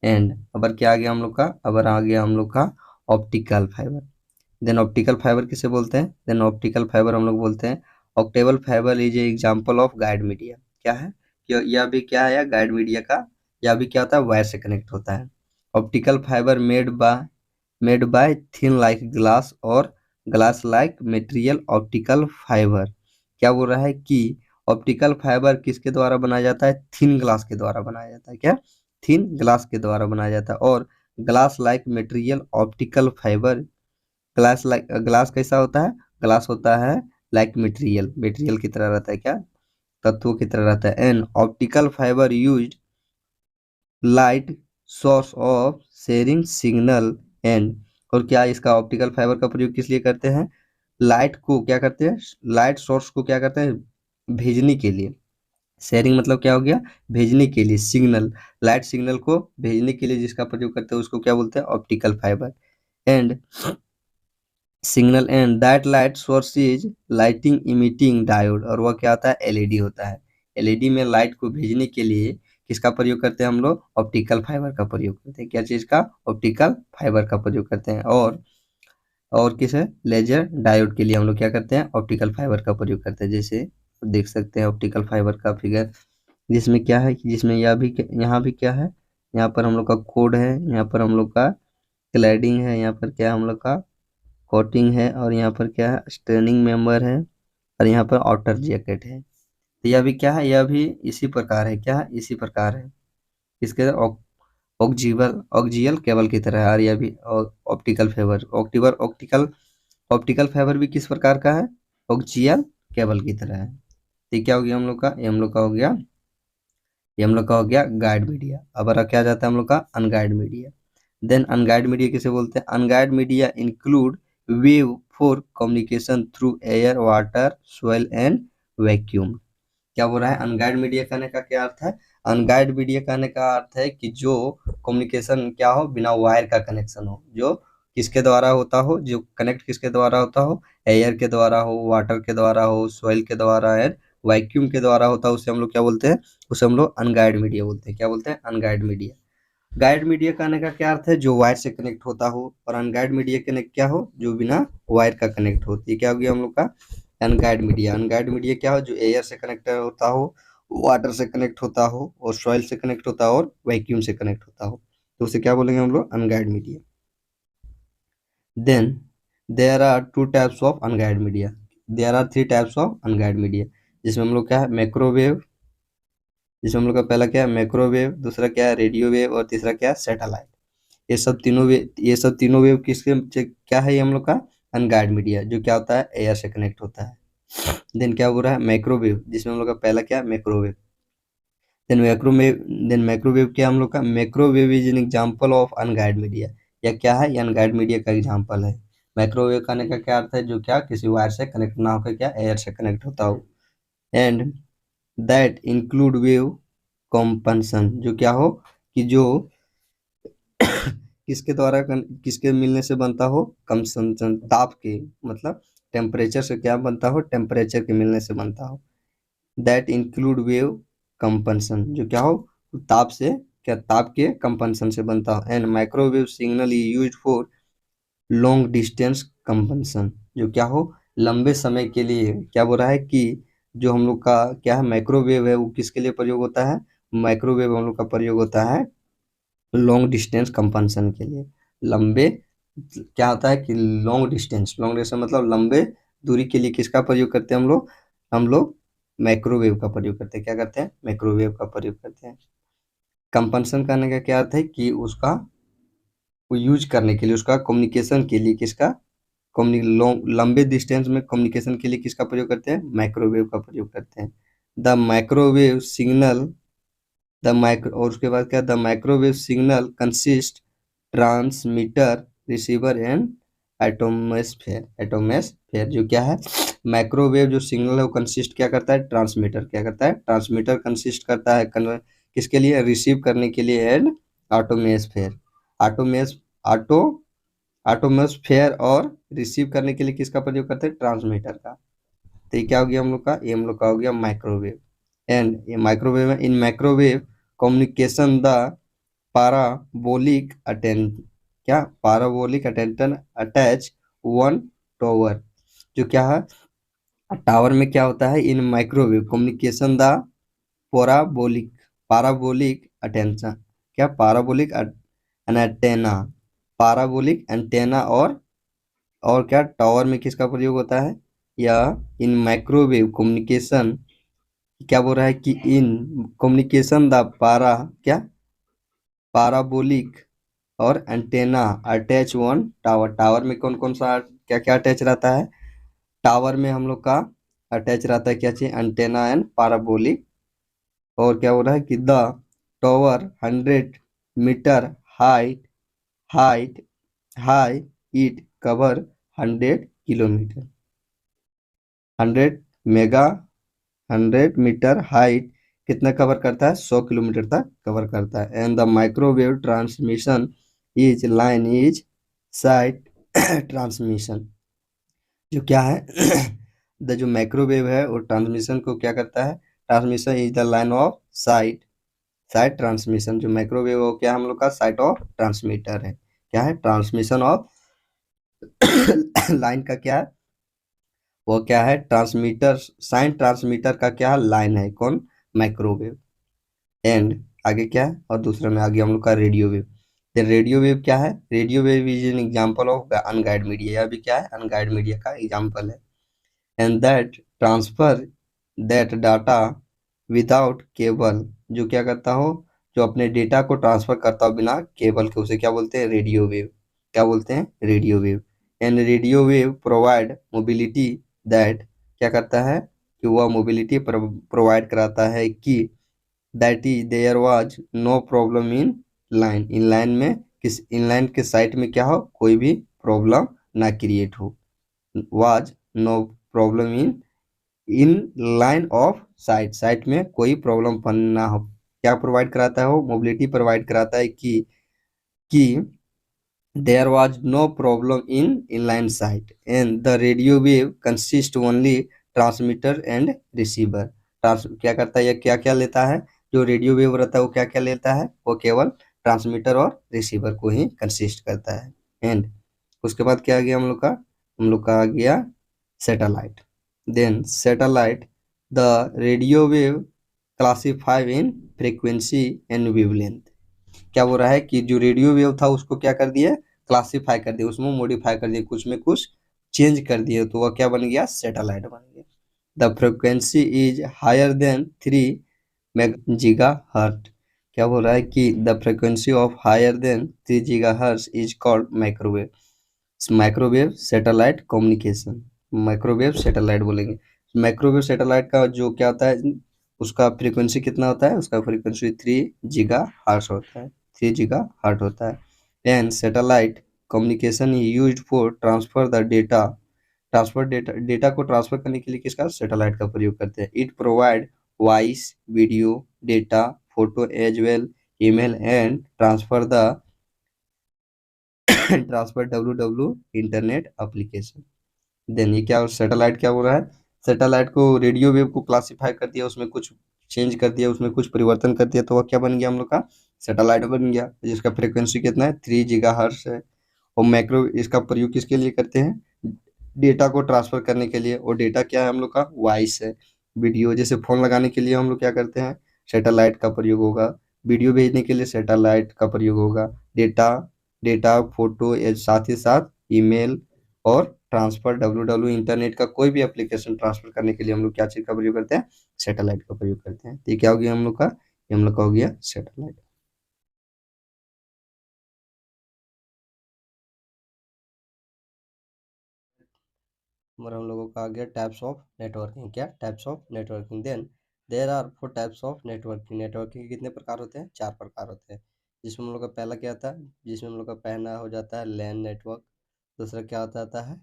एंड अबर क्या आ गया हम लोग का, अबर आ गया हम लोग का optical fibre. Then optical fibre किसे बोलते हैं, देन ऑप्टिकल फाइबर हम लोग बोलते हैं optical fibre is a example of guide media, क्या है, यह भी क्या है, गाइड मीडिया का, यह भी क्या होता है, वायर से कनेक्ट होता है। Optical fibre made by thin like glass और glass like material, optical fibre क्या बोल रहा है कि ऑप्टिकल फाइबर किसके द्वारा बनाया जाता है, थिन ग्लास के द्वारा बनाया जाता है, क्या थिन ग्लास के द्वारा बनाया जाता है। और glass like material optical fibre, glass कैसा होता है, ग्लास होता है लाइक मटेरियल, मटेरियल की तरह रहता है, क्या तत्वों की तरह रहता है। And optical fibre used light source of sharing signal and, और क्या इसका ऑप्टिकल फाइबर का प्रयोग किस लिए करते हैं, लाइट को क्या करते हैं, लाइट सोर्स को क्या करते हैं, भेजने के लिए, शेयरिंग मतलब क्या हो गया, भेजने के लिए, सिग्नल लाइट सिग्नल को भेजने के लिए जिसका प्रयोग करते हैं उसको क्या बोलते हैं, optical fibre. And signal and that light source is lighting emitting diode, और वह क्या होता है, एलईडी होता है। एलईडी में लाइट को भेजने के लिए किसका प्रयोग करते हैं हम लोग, ऑप्टिकल फाइबर का प्रयोग करते हैं, क्या चीज का, ऑप्टिकल फाइबर का प्रयोग करते हैं। और किस है, लेजर डायोड के लिए हम लोग क्या करते हैं, ऑप्टिकल फाइबर का प्रयोग करते हैं। जैसे देख सकते हैं ऑप्टिकल फाइबर का फिगर, जिसमें क्या है, जिसमें यह भी यहाँ भी क्या है, यहाँ पर हम लोग का कोड है, यहाँ पर हम लोग का क्लैडिंग है, यहाँ पर क्या हम लोग का कोटिंग है, और यहाँ पर क्या है, स्ट्रेनिंग मेंबर है, और यहाँ पर आउटर जैकेट है। तो यह भी क्या है, यह भी इसी प्रकार है, क्या है, इसी प्रकार है, इसके ऑक्जियल केबल की तरह है। और यह भी ऑप्टिकल फाइबर, ऑप्टिकल फाइबर भी किस प्रकार का है, ऑक्जियल केबल की तरह है। तो ये क्या हो गया हम लोग का, ये हम लोग का हो गया, ये हम लोग का हो गया गाइड मीडिया। अब क्या जाता है हम लोग का, unguided media. Then unguided media किसे बोलते हैं, unguided media include wave for communication through air, water, soil and vacuum. क्या बोल रहा है, अनगाइड मीडिया कहने का क्या अर्थ है, अनगाइड मीडिया कहने का अर्थ है कि जो कम्युनिकेशन क्या हो, बिना वायर का कनेक्शन हो, जो किसके द्वारा होता हो, जो कनेक्ट किसके द्वारा होता हो, एयर के द्वारा हो, वाटर के द्वारा हो, सोइल के द्वारा एंड वैक्यूम के द्वारा होता है, उसे हम लोग क्या बोलते हैं, उसे हम लोग अनगाइड मीडिया बोलते हैं। क्या बोलते हैं, अनगाइड मीडिया। गाइड मीडिया कहने का क्या अर्थ है, जो वायर से कनेक्ट होता हो, और अनगाइड मीडिया कनेक्ट क्या हो, जो बिना वायर का कनेक्ट होती है। क्या हो गया हम लोग का, अनगाइड मीडिया। अनगाइड मीडिया क्या हो, जो एयर से कनेक्ट होता हो, वाटर से कनेक्ट होता हो, और सॉइल से कनेक्ट होता हो, और वैक्यूम से कनेक्ट होता हो, तो उसे क्या बोलेंगे हम लोग, unguided media. Then there are two types of unguided media, there are three types of unguided media, जिसमें हम लोग क्या है, माइक्रोवेव, जिसमें हम लोग का पहला क्या है, माइक्रोवेव, दूसरा क्या है, रेडियो वेव, और तीसरा क्या है, सैटेलाइट। ये सब तीनों वेव किसके क्या है, ये हम लोग का अनगाइड मीडिया, जो क्या होता है एयर से कनेक्ट होता है। देन क्या हो रहा है माइक्रोवेव, जिसमें हम लोग का पहला क्या माइक्रोवेव। देन माइक्रोवेव क्या हम लोग का, microwave is an example of unguided media, या क्या है, ये अनगाइड मीडिया का एग्जांपल है। माइक्रोवेव कहने का क्या अर्थ है, जो क्या किसी वायर से कनेक्ट ना होकर क्या एयर से कनेक्ट होता हो। एंड दैट इंक्लूड वेव कॉम्पनसन, जो क्या हो कि जो किसके द्वारा किसके मिलने से बनता हो, कंसंसन ताप के, मतलब टेम्परेचर से क्या बनता हो, टेम्परेचर के मिलने से बनता हो। दैट इंक्लूड वेव कंपनसन, जो क्या हो ताप से क्या ताप के कंपनसन से बनता हो। And microwave signal use for long distance communication, जो क्या हो लंबे समय के लिए, क्या बोल रहा है कि जो हम लोग का क्या है माइक्रोवेव है वो किसके लिए प्रयोग होता है, माइक्रोवेव हम लोग का प्रयोग होता है लॉन्ग डिस्टेंस कंपनसन के लिए। लंबे क्या होता है कि लॉन्ग डिस्टेंस मतलब लंबे दूरी के लिए किसका प्रयोग करते हैं हम लोग माइक्रोवेव का प्रयोग करते हैं। क्या करते हैं, माइक्रोवेव का प्रयोग करते हैं। कंपनसन करने का क्या अर्थ है कि उसका वो यूज करने के लिए, उसका कम्युनिकेशन के लिए किसका लंबे डिस्टेंस में कम्युनिकेशन के लिए किसका प्रयोग करते हैं, माइक्रोवेव का प्रयोग करते हैं। The microwave signal the micro और उसके बाद क्या, the microwave signal consist transmitter receiver and atmosphere, जो क्या है माइक्रोवेव जो सिग्नल है वो कंसिस्ट क्या करता है, ट्रांसमीटर क्या करता है, ट्रांसमीटर कंसिस्ट करता है किसके लिए, रिसीव करने के लिए, एंड ऑटोमेस्फेयर ऑटोमेस ऑटो ऑटोमोस्फेयर और रिसीव करने के लिए किसका प्रयोग करते हैं, ट्रांसमीटर का। तो ये क्या हो गया हम लोग का, ये हम लोग का हो गया माइक्रोवेव। एंड ये माइक्रोवेव में in microwave communication the parabolic attend क्या parabolic attention attach one tower, जो क्या है टावर में क्या होता है, in microwave communication the parabolic parabolic attention क्या पैराबोलिक एंटेना पैराबोलिक एंटेना और क्या टावर में किसका प्रयोग होता है, या इन माइक्रोवेव कम्युनिकेशन क्या बोल रहा है कि इन कम्युनिकेशन द क्या पैराबोलिक और antenna attach one tower, tower में कौन कौन सा क्या क्या अटैच रहता है, टावर में हम लोग का अटैच रहता है क्या चीज, एंटेना एंड पैराबोलिक। और क्या हो रहा है कि the tower 100 metre height height high it cover 100 kilometre 100 mega 100 metre height कितना कवर करता है, 100 किलोमीटर तक कवर करता है। And the microwave transmission is sight transmission, जो क्या है द जो माइक्रोवेव है वो ट्रांसमिशन को क्या करता है, transmission is the line of sight site transmission, जो माइक्रोवेव हो क्या हम लोग का साइट ऑफ ट्रांसमीटर है, क्या है ट्रांसमिशन ऑफ लाइन का क्या है, वो क्या है ट्रांसमीटर, साइन ट्रांसमीटर का क्या लाइन है, कौन माइक्रोवेव। एंड आगे क्या है, और दूसरा में आगे हम लोग का रेडियो वेव। तो रेडियो वेव क्या है, radio wave is an example of unguided media, यह भी क्या है अनगाइड मीडिया का एग्जांपल है। And that transfer that data without cable, जो क्या करता हो, जो अपने डेटा को ट्रांसफर करता हो बिना केबल के, उसे क्या बोलते हैं, रेडियो वेव, क्या बोलते हैं, radio wave. And radio wave provide mobility that क्या करता है कि वह मोबिलिटी प्रोवाइड कराता है कि that is there was no problem in line, in line में इन लाइन के साइट में क्या हो कोई भी प्रॉब्लम ना क्रिएट हो, was no problem in line of sight, sight में कोई प्रॉब्लम ना हो, क्या प्रोवाइड कराता है, वो मोबिलिटी प्रोवाइड कराता है कि there was no problem in inline site and the radio wave consist only transmitter and receiver। क्या करता है, या क्या क्या लेता है, जो रेडियो वेव रहता है वो क्या क्या लेता है, वो केवल ट्रांसमीटर और रिसीवर को ही कंसिस्ट करता है। एंड उसके बाद क्या आ गया हम लोग का आ गया satellite. Then satellite the radio wave classify in frequency and wavelength, क्या बोल रहा है कि जो रेडियो वेव था उसको क्या कर दिया, क्लासिफाई कर दिया, उसमें मॉडिफाई कर दिया, कुछ में कुछ चेंज कर दिया, तो वह क्या बन गया, सैटेलाइट बन गया। The frequency is higher than 3 giga hertz, क्या बोल रहा है कि the frequency of higher than 3 GHz is called microwave. Microwave satellite communication, microwave satellite बोलेंगे। माइक्रोवेव सैटेलाइट का जो क्या होता है, उसका फ्रीक्वेंसी कितना होता है, उसका फ्रीक्वेंसी 3 GHz होता है, 3 GHz होता है। And satellite communication used for transfer the data, transfer data को ट्रांसफर करने के लिए किसका, सैटेलाइट का प्रयोग करते हैं। It provide voice, video, data, photo as well, email and transfer the transfer W internet application. Then ये क्या, सैटेलाइट क्या हो रहा है, सैटेलाइट को रेडियो वेव को क्लासिफाई कर दिया, उसमें कुछ चेंज कर दिया, उसमें कुछ परिवर्तन कर दिया, तो वह क्या बन गया हम लोग का, सैटेलाइट बन गया, जिसका फ्रिक्वेंसी कितना है, 3 GHz है। और मैक्रो इसका प्रयोग किसके लिए करते हैं, डेटा को ट्रांसफर करने के लिए। और डेटा क्या है हम लोग का, वॉइस है। वीडियो जैसे फोन लगाने के लिए हम लोग क्या करते हैं, सैटेलाइट का प्रयोग होगा। वीडियो भेजने के लिए सैटेलाइट का प्रयोग होगा। डेटा, डेटा फोटो साथ ही साथ ईमेल और ट्रांसफर डब्ल्यू इंटरनेट का कोई भी एप्लीकेशन ट्रांसफर करने के लिए हम लोग क्या चीज़ का प्रयोग करते हैं, सैटेलाइट का प्रयोग करते हैं। तो ये क्या हो गया हम लोग का, ये हम लोग का हो गया सैटेलाइट। और हम लोगों का आ गया टाइप्स ऑफ नेटवर्किंग। क्या types of networking, then there are 4 types of networking. Networking के कितने प्रकार होते हैं, 4 प्रकार होते हैं। जिसमें हम लोग का पहला क्या आता है, जिसमें हम लोग का पहला हो जाता है लैन नेटवर्क। दूसरा क्या होता आता है,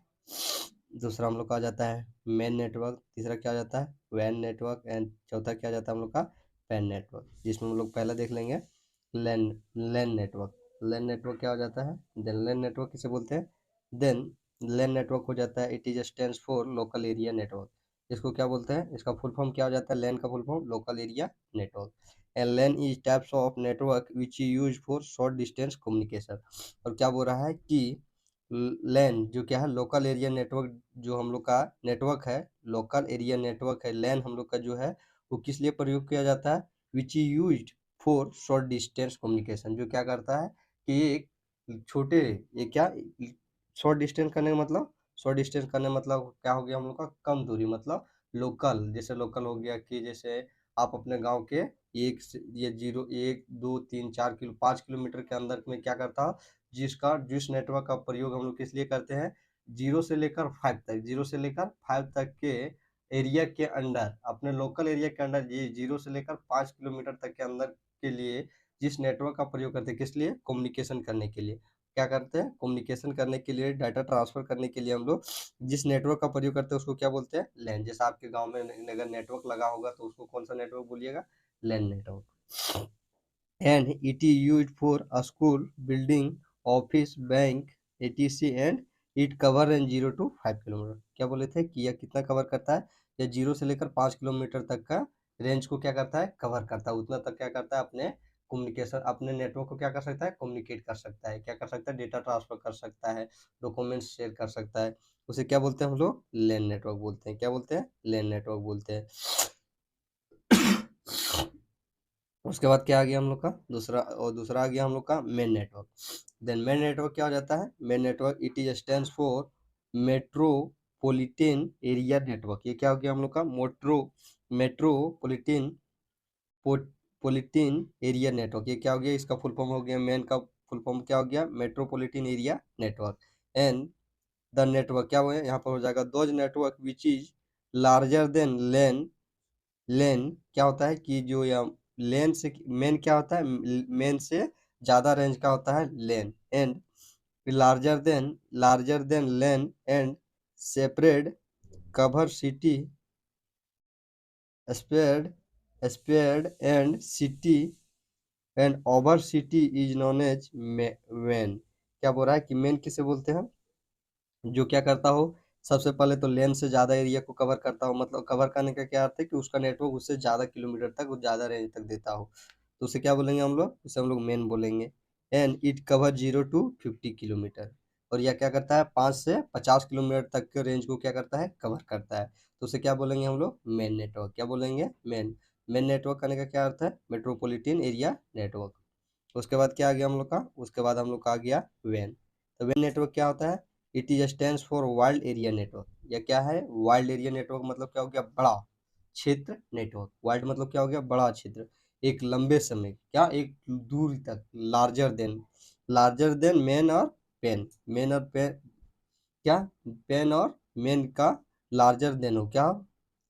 दूसरा हम लोग का आ जाता है मेन नेटवर्क। तीसरा क्या आ जाता है, वैन नेटवर्क। एंड चौथा क्या आ जाता है हम लोग का, पैन नेटवर्क। जिसमें हम लोग पहला देख लेंगे लैन, लैन नेटवर्क। लैन नेटवर्क क्या हो जाता है, देन लैन नेटवर्क किसे बोलते हैं, देन लैन नेटवर्क हो जाता है, it is stands for local area network. इसको क्या बोलते हैं, इसका फुल फॉर्म क्या हो जाता है, लैन का full form local area network. And LAN is types of network which use for short distance communication. और क्या बोल रहा है कि लैन जो क्या है, लोकल एरिया नेटवर्क, जो हम लोग का नेटवर्क है, लोकल एरिया नेटवर्क है। लैन हम लोग का जो है वो किस लिए प्रयोग किया जाता है, which is use for short distance communication. जो क्या करता है कि एक छोटे, ये क्या, शॉर्ट डिस्टेंस करने का मतलब, शॉर्ट डिस्टेंस करने का मतलब क्या हो गया हम लोग का, कम दूरी, मतलब लोकल। जैसे लोकल हो गया कि जैसे आप अपने गांव के ये 0, 1, 2, 3, 4 किलो 5 किलोमीटर के अंदर में क्या करता हो, जिस नेटवर्क का प्रयोग हम लोग किस लिए करते हैं, 0 से लेकर 5 तक, 0 से लेकर 5 तक के एरिया के अंडर, अपने लोकल एरिया के अंडर, ये 0 से लेकर 5 किलोमीटर तक के अंदर के लिए जिस नेटवर्क का प्रयोग करते हैं, किस लिए, कम्युनिकेशन करने के लिए। क्या करते हैं, कम्युनिकेशन करने के लिए, डाटा ट्रांसफर करने के लिए हम लोग जिस नेटवर्क का प्रयोग करते हैं उसको क्या बोलते हैं, लैन। जैसे आपके गांव में अगर नेटवर्क लगा होगा तो उसको कौन सा नेटवर्क बोलिएगा, LAN network. And it is use for a school, building, office, bank, etc. And it cover range 0 to 5 kilometre. क्या बोले थे कि यह कितना कवर करता है, यह 0 से लेकर 5 किलोमीटर तक का रेंज को क्या करता है, कवर करता है। उतना तक क्या करता है, अपने कम्युनिकेशन, अपने नेटवर्क को क्या कर सकता है, कम्युनिकेट कर सकता है, क्या कर सकता है, डेटा ट्रांसफर कर सकता है, डॉक्यूमेंट्स शेयर कर सकता है। उसे क्या बोलते हैं हम लोग, लैन नेटवर्क बोलते हैं। क्या बोलते हैं, लैन नेटवर्क बोलते हैं। उसके बाद क्या आ गया हम लोग का दूसरा, और दूसरा आ गया हम लोग का MAN network. Then MAN network क्या हो जाता है, MAN network it is stands for metropolitan area network. ये क्या हो गया हम लोग का, मेट्रोपॉलिटन पॉलिटन एरिया नेटवर्क। ये क्या हो गया, इसका फुल फॉर्म हो गया, मेन का फुल फॉर्म क्या हो गया, metropolitan area network. And the network क्या हो, यहाँ पर हो जाएगा those network which is larger than LAN. LAN क्या होता है कि जो या लेन से, मेन क्या होता है, मेन से ज्यादा रेंज का होता है LAN. And larger than LAN and separate cover city spread spread and city and over city is known as वेन। क्या बोल रहा है कि मेन किसे बोलते हैं, जो क्या करता हो, सबसे पहले तो लेन से ज़्यादा एरिया को कवर करता हो। मतलब कवर करने का क्या अर्थ है कि उसका नेटवर्क उससे ज़्यादा किलोमीटर तक, ज़्यादा रेंज तक देता हो, तो उसे क्या बोलेंगे हम लोग, उसे हम लोग मेन बोलेंगे। And it cover 0 to 50 kilometre. और यह क्या करता है, 5 से 50 किलोमीटर तक के रेंज को क्या करता है, कवर करता है, तो उसे क्या बोलेंगे हम लोग, मेन नेटवर्क। क्या बोलेंगे, मेन। मेन नेटवर्क करने का क्या अर्थ है, मेट्रोपॉलिटन एरिया नेटवर्क। उसके बाद क्या आ गया हम लोग का, उसके बाद हम लोग का आ गया वैन। तो वैन नेटवर्क क्या होता है, it is stands for wild area network. या क्या है, वाइल्ड एरिया नेटवर्क मतलब क्या हो गया, बड़ा क्षेत्र नेटवर्क। वाइल्ड मतलब क्या हो गया, बड़ा क्षेत्र। एक लंबे समय, क्या एक दूर तक, लार्जर देन मैन और पेन, मैन और पेन, क्या पेन और मेन का लार्जर देन हो, क्या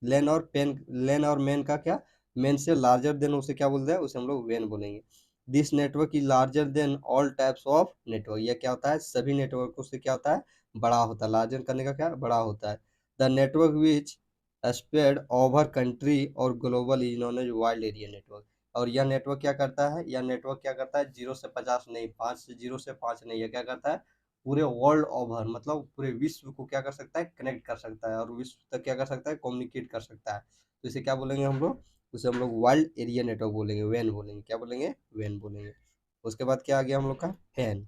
लेन और पेन, लेन और मेन का क्या, मेन से लार्जर देन, उसे क्या बोलते हैं, उसे हम लोग वेन बोलेंगे। This network is larger then all types of network, यह क्या होता है, सभी नेटवर्कों से क्या होता है, बड़ा होता है, लार्जर करने का क्या, बड़ा होता है। The network which spread over country और global is known as wide area network. और यह नेटवर्क क्या करता है, यह नेटवर्क क्या करता है, 0 से 50 नहीं, 5 से 0 से 5 नहीं, यह क्या करता है, पूरे वर्ल्ड ओवर, मतलब पूरे विश्व को क्या कर सकता है, कनेक्ट कर सकता है, और विश्व तक क्या कर सकता है, कम्युनिकेट कर सकता है। तो इसे क्या बोलेंगे हम लोग, उसे हम लोग वर्ल्ड एरिया नेटवर्क बोलेंगे, वैन बोलेंगे, क्या बोलेंगे, वैन बोलेंगे। उसके बाद क्या आ गया हम लोग का pan,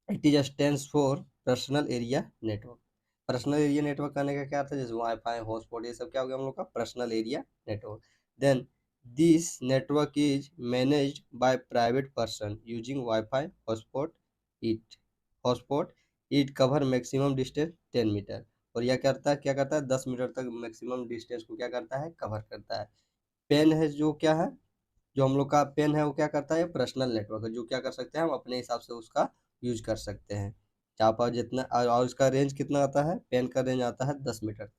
it is stands for personal area network. Personal area network करने का क्या अर्थ है, जैसे वाईफाई, हॉटस्पॉट, ये सब क्या हो गया हम लोग का personal area network. Then this network is managed by private person using wifi hotspot, it hotspot, it cover maximum distance 10 metre. और यह करता है, क्या करता है, 10 मीटर तक मैक्सिमम डिस्टेंस को क्या करता है, कवर करता है। पेन है जो क्या है, जो हम लोग का पेन है वो क्या करता है, पर्सनल नेटवर्क है, जो क्या कर सकते हैं, हम अपने हिसाब से उसका यूज कर सकते हैं। जहाँ पर जितना और उसका रेंज कितना आता है, पेन का रेंज आता है 10 मीटर।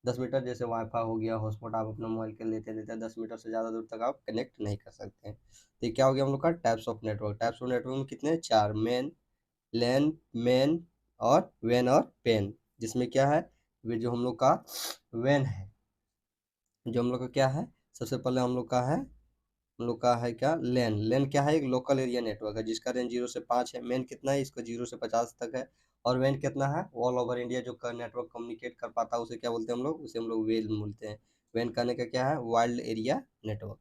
10 मीटर, जैसे वाईफाई हो गया, हॉटस्पॉट आप अपना मोबाइल के लेते लेते 10 मीटर से ज़्यादा दूर तक आप कनेक्ट नहीं कर सकते हैं। तो ये क्या हो गया हम लोग का types of network. Types of network में कितने, 4, मेन, लैन, मेन और वैन और पेन। जिसमें क्या है, वे जो हम लोग का वैन है, जो हम लोग का क्या है, सबसे पहले हम लोग का है, हम लोग का है क्या, लैन। लैन क्या है, एक लोकल एरिया नेटवर्क है जिसका रेंज 0 से 5 है। मेन कितना है, इसका 0 से 50 तक है। और वैन कितना है, ऑल ओवर इंडिया जो नेटवर्क कम्युनिकेट कर पाता है, उसे क्या बोलते हैं हम लोग, उसे हम लोग वेल बोलते हैं। वैन करने का क्या है, वाइल्ड एरिया नेटवर्क।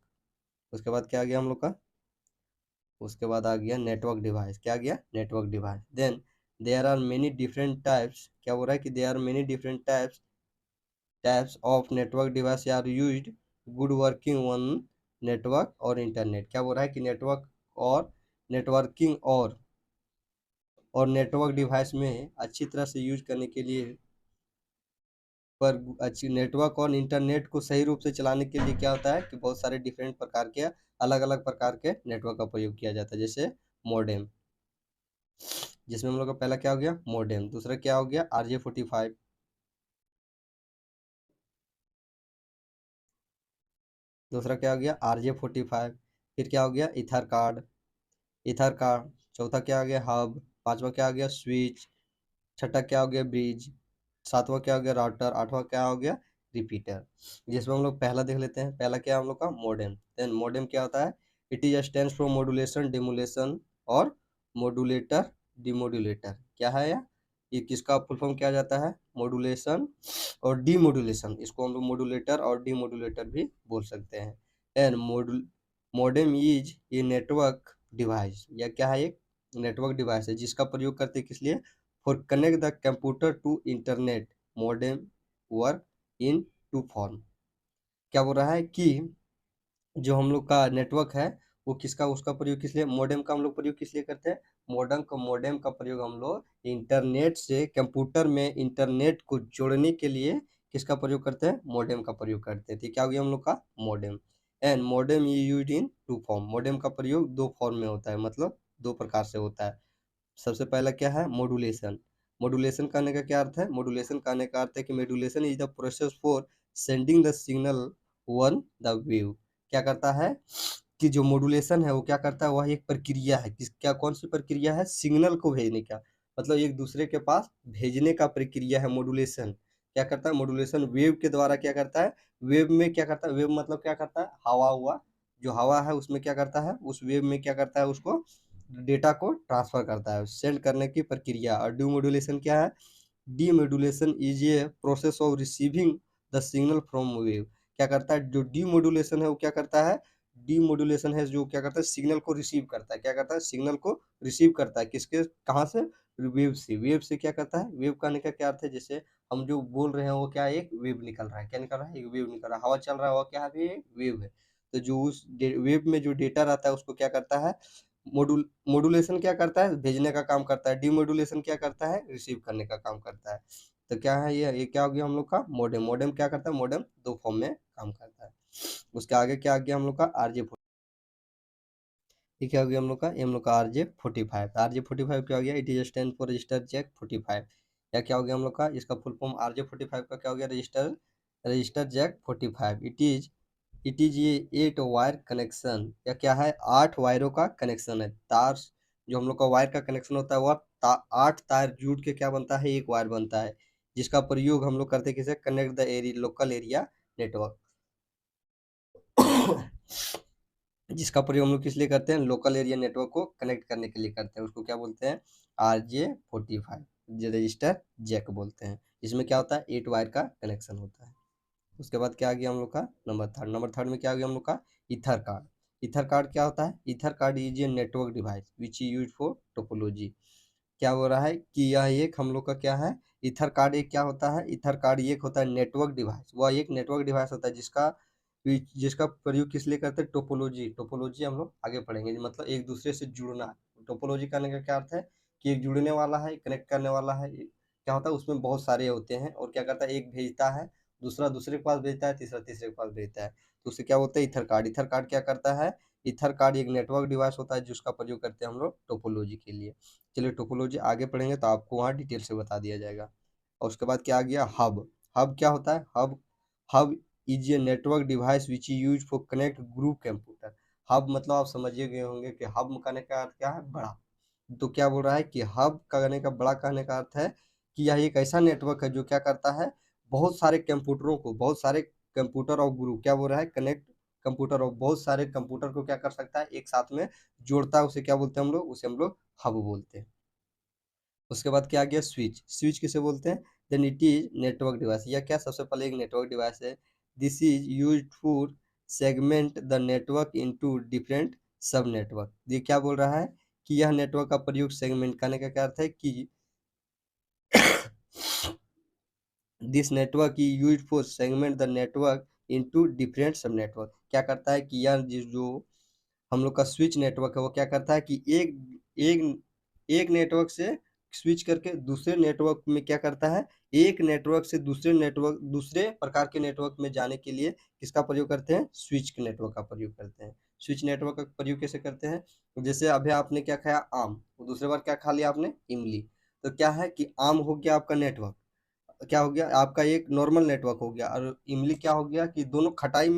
उसके बाद क्या आ गया हम लोग का, उसके बाद आ गया नेटवर्क डिवाइस, क्या आ गया, network device. Then there are many different types, क्या हो रहा है कि there are many different types of network device are used good working one network और इंटरनेट। क्या बोल रहा है कि नेटवर्क और नेटवर्किंग और नेटवर्क डिवाइस में अच्छी तरह से यूज करने के लिए, पर अच्छी नेटवर्क और इंटरनेट को सही रूप से चलाने के लिए क्या होता है कि बहुत सारे डिफरेंट प्रकार के, अलग अलग प्रकार के नेटवर्क का प्रयोग किया जाता है। जैसे मॉडेम, जिसमें हम लोग का पहला क्या हो गया, मॉडेम। दूसरा क्या हो गया, RJ45। दूसरा क्या हो गया, RJ45। फिर क्या हो गया, इथर कार्ड। चौथा क्या आ गया, हब। पांचवा क्या आ गया, स्विच। छठा क्या हो गया, ब्रिज। सातवां क्या हो गया, राउटर। आठवां क्या हो गया, रिपीटर। जिसमें हम लोग पहला देख लेते हैं। पहला क्या है हम लोग का, मॉडेम। देन मॉडेम क्या होता है, it is stands for modulation demolition और मॉड्यूलेटर डिमोड्यूलेटर। क्या है ये किसका फुल फॉर्म किया जाता है, मॉड्यूलेशन और डीमोड्यूलेशन। इसको हम लोग मॉड्यूलेटर और डीमोड्यूलेटर भी बोल सकते हैं। And modem is a network device, या क्या है, एक नेटवर्क डिवाइस है जिसका प्रयोग करते हैं किस लिए, for connect the computer to internet. Modem work in two form. क्या बोल रहा है कि जो हम लोग का नेटवर्क है वो किसका, उसका प्रयोग किस लिए, मॉडेम का हम लोग प्रयोग किस लिए करते हैं, मॉडेम का प्रयोग हम लोग इंटरनेट से कंप्यूटर में इंटरनेट को जोड़ने के लिए किसका प्रयोग करते हैं, मॉडेम का प्रयोग करते हैं। तो क्या हो गया हम लोग का modem. And modem used in two form, modem का प्रयोग दो फॉर्म में होता है, मतलब दो प्रकार से होता है। सबसे पहला क्या है, मॉड्यूलेशन। मॉड्यूलेशन करने का क्या अर्थ है, मॉड्यूलेशन करने का अर्थ है कि modulation is the process for sending the signal one the wave. क्या करता है कि जो मॉड्यूलेशन है वो क्या करता है, वह एक प्रक्रिया है, किस क्या, कौन सी प्रक्रिया है, सिग्नल को भेजने का, मतलब एक दूसरे के पास भेजने का प्रक्रिया है मॉड्यूलेशन। क्या करता है, मॉड्यूलेशन वेव के द्वारा क्या करता है, वेव में क्या करता है, वेव मतलब क्या करता है, हवा हुआ, जो हवा है उसमें क्या करता है, उस वेव में क्या करता है, उसको डेटा को ट्रांसफर करता है, सेंड करने की प्रक्रिया। और डीमोड्यूलेशन क्या है, demodulation is a process of receiving the signal from wave. क्या करता है, जो डीमोड्यूलेशन है वो क्या करता है, डीमोड्यूलेशन है जो क्या करता है, सिग्नल को रिसीव करता है। क्या करता है, सिग्नल को रिसीव करता है, किसके, कहाँ से, वेव से। वेव से क्या करता है, वेव करने का क्या अर्थ है, जैसे हम जो बोल रहे हैं वो क्या है, एक वेव निकल रहा है, क्या निकल रहा है, एक वेव निकल रहा है, हवा चल रहा है, वो क्या है, एक वेव है। तो जो उस वेव में जो डेटा रहता है उसको क्या करता है, मॉड्यूलेशन क्या करता है, भेजने का काम करता है। डीमॉड्यूलेशन क्या करता है, रिसीव करने का काम करता है। तो क्या है ये क्या हो गया हम लोग का मॉडेम। मॉडेम क्या करता है, मॉडेम दो फॉर्म में काम करता है। उसके आगे क्या आ गया हम लोग का RJ। ये क्या हो गया हम लोग का, ये हम लोग का RJ45। RJ45 क्या हो गया, it is stand for register jack 45। या क्या हो गया हम लोग का, इसका फुल फॉर्म RJ45 का क्या हो गया, register register jack 45। It is ये 8 वायर कनेक्शन, या क्या है, 8 वायरों का कनेक्शन है। तार जो हम लोग का वायर का कनेक्शन होता है वह 8 तार जुड़ के क्या बनता है, एक वायर बनता है, जिसका प्रयोग हम लोग करते हैं किसे, connect the area local area network. जिसका प्रयोग हम लोग किस लिए करते हैं, लोकल एरिया नेटवर्क को कनेक्ट करने के लिए करते हैं। उसको क्या बोलते हैं, RJ45 रजिस्टर जैक बोलते हैं। इसमें क्या होता है, 8 वायर का कनेक्शन होता है। उसके बाद क्या आ गया हम लोग का नंबर थर्ड में क्या आ गया हम लोग का, ईथर कार्ड। ईथर कार्ड क्या होता है, ether card is a network device which is use for topology. क्या हो रहा है कि यह एक हम लोग का क्या है, ईथर कार्ड एक क्या होता है, ईथर कार्ड एक होता है नेटवर्क डिवाइस। वह एक नेटवर्क डिवाइस होता है जिसका जिसका प्रयोग किस लिए करते हैं, टोपोलॉजी। टोपोलॉजी हम लोग आगे पढ़ेंगे, मतलब एक दूसरे से जुड़ना। टोपोलॉजी करने का क्या अर्थ है कि एक जुड़ने वाला है, कनेक्ट करने वाला है। क्या होता है उसमें बहुत सारे होते हैं, और क्या करता है, एक भेजता है, दूसरा दूसरे के पास भेजता है, तीसरा तीसरे के पास भेजता है। तो उसे क्या बोलते हैं, ईथर कार्ड। ईथर कार्ड क्या करता है, ईथर कार्ड एक नेटवर्क डिवाइस होता है जिसका प्रयोग करते हैं हम लोग टोपोलॉजी के लिए। चलिए टोपोलॉजी आगे पढ़ेंगे तो आपको वहाँ डिटेल से बता दिया जाएगा। और उसके बाद क्या आ गया, हब। हब क्या होता है, hub hub is a network device which is use for connect group computer. Hub मतलब आप समझिए गए होंगे कि हब कहने का अर्थ क्या है, बड़ा। तो क्या बोल रहा है कि हब कहने का, बड़ा कहने का अर्थ है कि यह एक ऐसा नेटवर्क है जो क्या करता है, बहुत सारे कंप्यूटरों को, बहुत सारे कंप्यूटर और ग्रुप, क्या बोल रहा है, कनेक्ट कंप्यूटर और बहुत सारे कंप्यूटर को क्या कर सकता है, एक साथ में जोड़ता है। उसे क्या बोलते हैं हम लोग, उसे हम लोग हब बोलते हैं। उसके बाद क्या आ गया, स्विच। स्विच किसे बोलते हैं, then it is network device. यह क्या, सबसे पहले एक नेटवर्क डिवाइस है। This is use for segment the network into different sub network. ये क्या बोल रहा है कि यह नेटवर्क का प्रयोग, सेगमेंट करने का क्या अर्थ है कि this network E use for segment the network into different sub network. क्या करता है कि यह जो हम लोग का स्विच नेटवर्क है वो क्या करता है कि एक एक नेटवर्क से स्विच करके दूसरे नेटवर्क में क्या करता है, एक नेटवर्क से दूसरे नेटवर्क, दूसरे प्रकार के नेटवर्क में जाने के लिए किसका प्रयोग करते हैं, स्विच के नेटवर्क का प्रयोग करते हैं। स्विच नेटवर्क का प्रयोग कैसे करते हैं, जैसे अभी आपने क्या खाया, आम, दूसरे बार क्या खा लिया आपने, इमली। तो क्या है कि आम हो गया आपका नेटवर्क, क्या हो गया आपका एक नॉर्मल नेटवर्क हो गया, और इमली क्या हो गया कि दोनों खटाई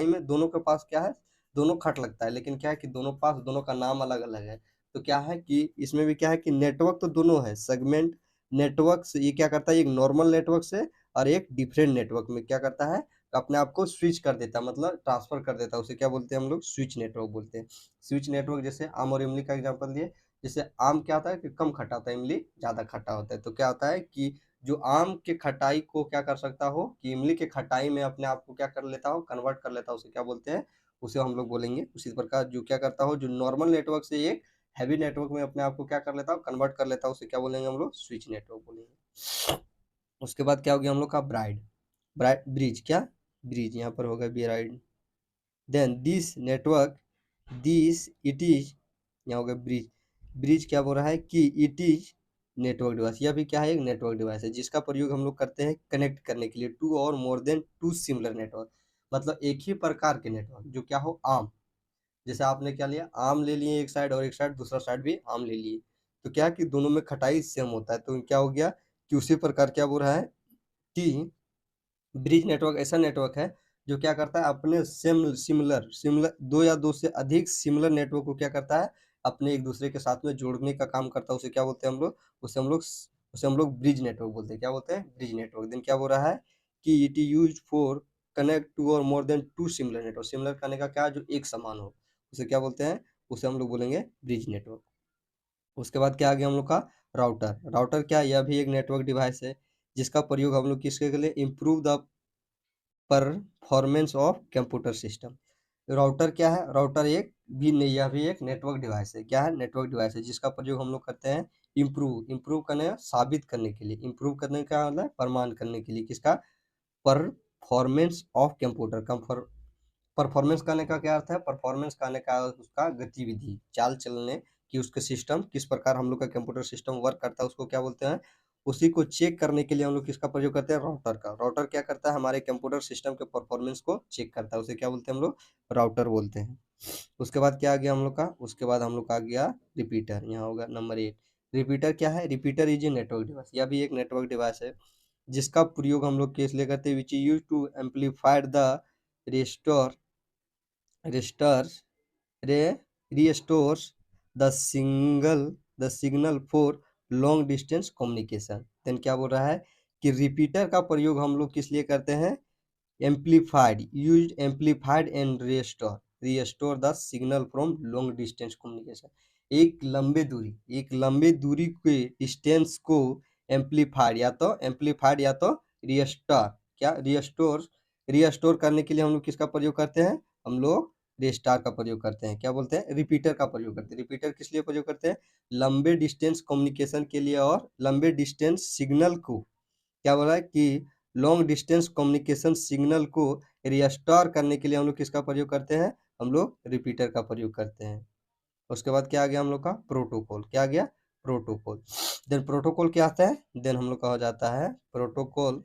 में दोनों के पास क्या है, दोनों खट लगता है, लेकिन क्या है कि दोनों पास, दोनों का नाम अलग अलग है। तो क्या है कि इसमें भी क्या है कि नेटवर्क तो दोनों है, सेगमेंट नेटवर्क से ये क्या करता है, एक नॉर्मल नेटवर्क से और एक डिफरेंट नेटवर्क में क्या करता है, अपने आप को स्विच कर देता है, मतलब ट्रांसफर कर देता है। उसे क्या बोलते हैं हम लोग, स्विच नेटवर्क बोलते हैं। स्विच नेटवर्क, जैसे आम और इमली का एग्जाम्पल दिए। जैसे आम क्या होता है कि कम खट्टा होता है, इमली ज्यादा खट्टा होता है। तो क्या होता है कि जो आम के खटाई को क्या कर सकता हो कि इमली के खटाई में अपने आप को क्या कर लेता हो, कन्वर्ट कर लेता हो, उसे क्या बोलते हैं, उसे हम लोग बोलेंगे। उसी प्रकार जो क्या करता हो, जो नॉर्मल नेटवर्क से एक हैवी नेटवर्क में अपने आप को क्या कर लेता हो, कन्वर्ट कर लेता हो, उसे क्या बोलेंगे हम लोग, स्विच नेटवर्क बोलेंगे। उसके बाद क्या हो गया हम लोग का, ब्राइड। ब्राइड ब्रिज, क्या, ब्रिज यहाँ पर होगा bridge. Then this network, this it is, यहाँ होगा ब्रिज। ब्रिज क्या बोल रहा है कि इट इज नेटवर्क डिवाइस। यह भी क्या है, एक नेटवर्क डिवाइस है जिसका प्रयोग हम लोग करते हैं कनेक्ट करने के लिए टू और more than two similar network. मतलब एक ही प्रकार के नेटवर्क जो क्या हो, आम, जैसे आपने क्या लिया, आम ले लिए एक साइड, और एक साइड दूसरा साइड भी आम ले लिए। तो क्या कि दोनों में खटाई सेम होता है। तो क्या हो गया कि उसी प्रकार क्या बोल रहा है कि ब्रिज नेटवर्क ऐसा नेटवर्क है जो क्या करता है, अपने सेम सिमिलर सिमिलर दो या दो से अधिक सिमिलर नेटवर्क को क्या करता है, अपने एक दूसरे के साथ में जोड़ने का काम करता है। उसे क्या बोलते हैं हम लोग, उसे हम लोग ब्रिज नेटवर्क बोलते हैं। क्या बोलते हैं, ब्रिज नेटवर्क। देन क्या बोल रहा है कि it is use for connect two और more than two similar network. Similar करने का क्या, जो एक समान हो, उसे क्या बोलते हैं, उसे हम लोग बोलेंगे ब्रिज नेटवर्क। उसके बाद क्या आ गया हम लोग का, राउटर। राउटर क्या है, यह भी एक नेटवर्क डिवाइस है जिसका प्रयोग हम लोग किसके लिए, improve the performance of computer system. Router क्या है, राउटर एक भी नहीं, यह भी एक नेटवर्क डिवाइस है। क्या है, नेटवर्क डिवाइस है जिसका प्रयोग हम लोग करते हैं इम्प्रूव करने, साबित करने के लिए। इम्प्रूव करने का मतलब प्रमाण करने के लिए, किसका, परफॉर्मेंस ऑफ कंप्यूटर। परफॉर्मेंस करने का क्या अर्थ है, परफॉर्मेंस करने का उसका गतिविधि, चाल चलने की, उसके सिस्टम किस प्रकार हम लोग का कंप्यूटर सिस्टम वर्क करता है, उसको क्या बोलते हैं, उसी को चेक करने के लिए हम लोग किसका प्रयोग करते हैं, राउटर का। राउटर क्या करता है, हमारे कंप्यूटर सिस्टम के परफॉर्मेंस को चेक करता है, उसे क्या बोलते हैं हम लोग, राउटर बोलते हैं। उसके बाद क्या आ गया हम लोग का, उसके बाद हम लोग का आ गया रिपीटर, यहाँ होगा नंबर 8। रिपीटर क्या है, repeater is a network device, यह भी एक नेटवर्क डिवाइस है जिसका प्रयोग हम लोग किस लिए करते हैं, which use to amplified the restore restores re restores the signal for long distance communication। Then क्या बोल रहा है कि रिपीटर का प्रयोग हम लोग किस लिए करते हैं, amplified use amplified and restore the signal from long distance communication. एक लंबे दूरी के डिस्टेंस को एम्पलीफाइड या तो रिस्टोर, क्या रिस्टोर करने के लिए हम लोग किसका प्रयोग करते हैं, हम लोग रेस्टार का प्रयोग करते हैं, क्या बोलते हैं, रिपीटर का प्रयोग करते हैं। रिपीटर किस लिए प्रयोग करते हैं, लंबे डिस्टेंस कम्युनिकेशन के लिए और लंबे डिस्टेंस सिग्नल को, क्या बोला है कि लॉन्ग डिस्टेंस कम्युनिकेशन सिग्नल को रिस्टोर करने के लिए हम लोग किसका प्रयोग करते हैं, हम लोग रिपीटर का प्रयोग करते हैं। उसके बाद क्या आ गया हम लोग का, प्रोटोकॉल, क्या आ गया, प्रोटोकॉल। देन प्रोटोकॉल क्या आता है, देन हम लोग का हो जाता है protocol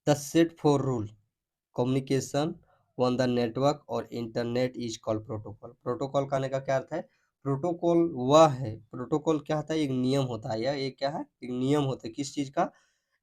the set for rule communication on the network और internet is called protocol. Protocol कहने का क्या अर्थ है, प्रोटोकॉल वह है, प्रोटोकॉल क्या होता है, एक नियम होता है, या एक क्या है, एक नियम होता है, किस चीज का,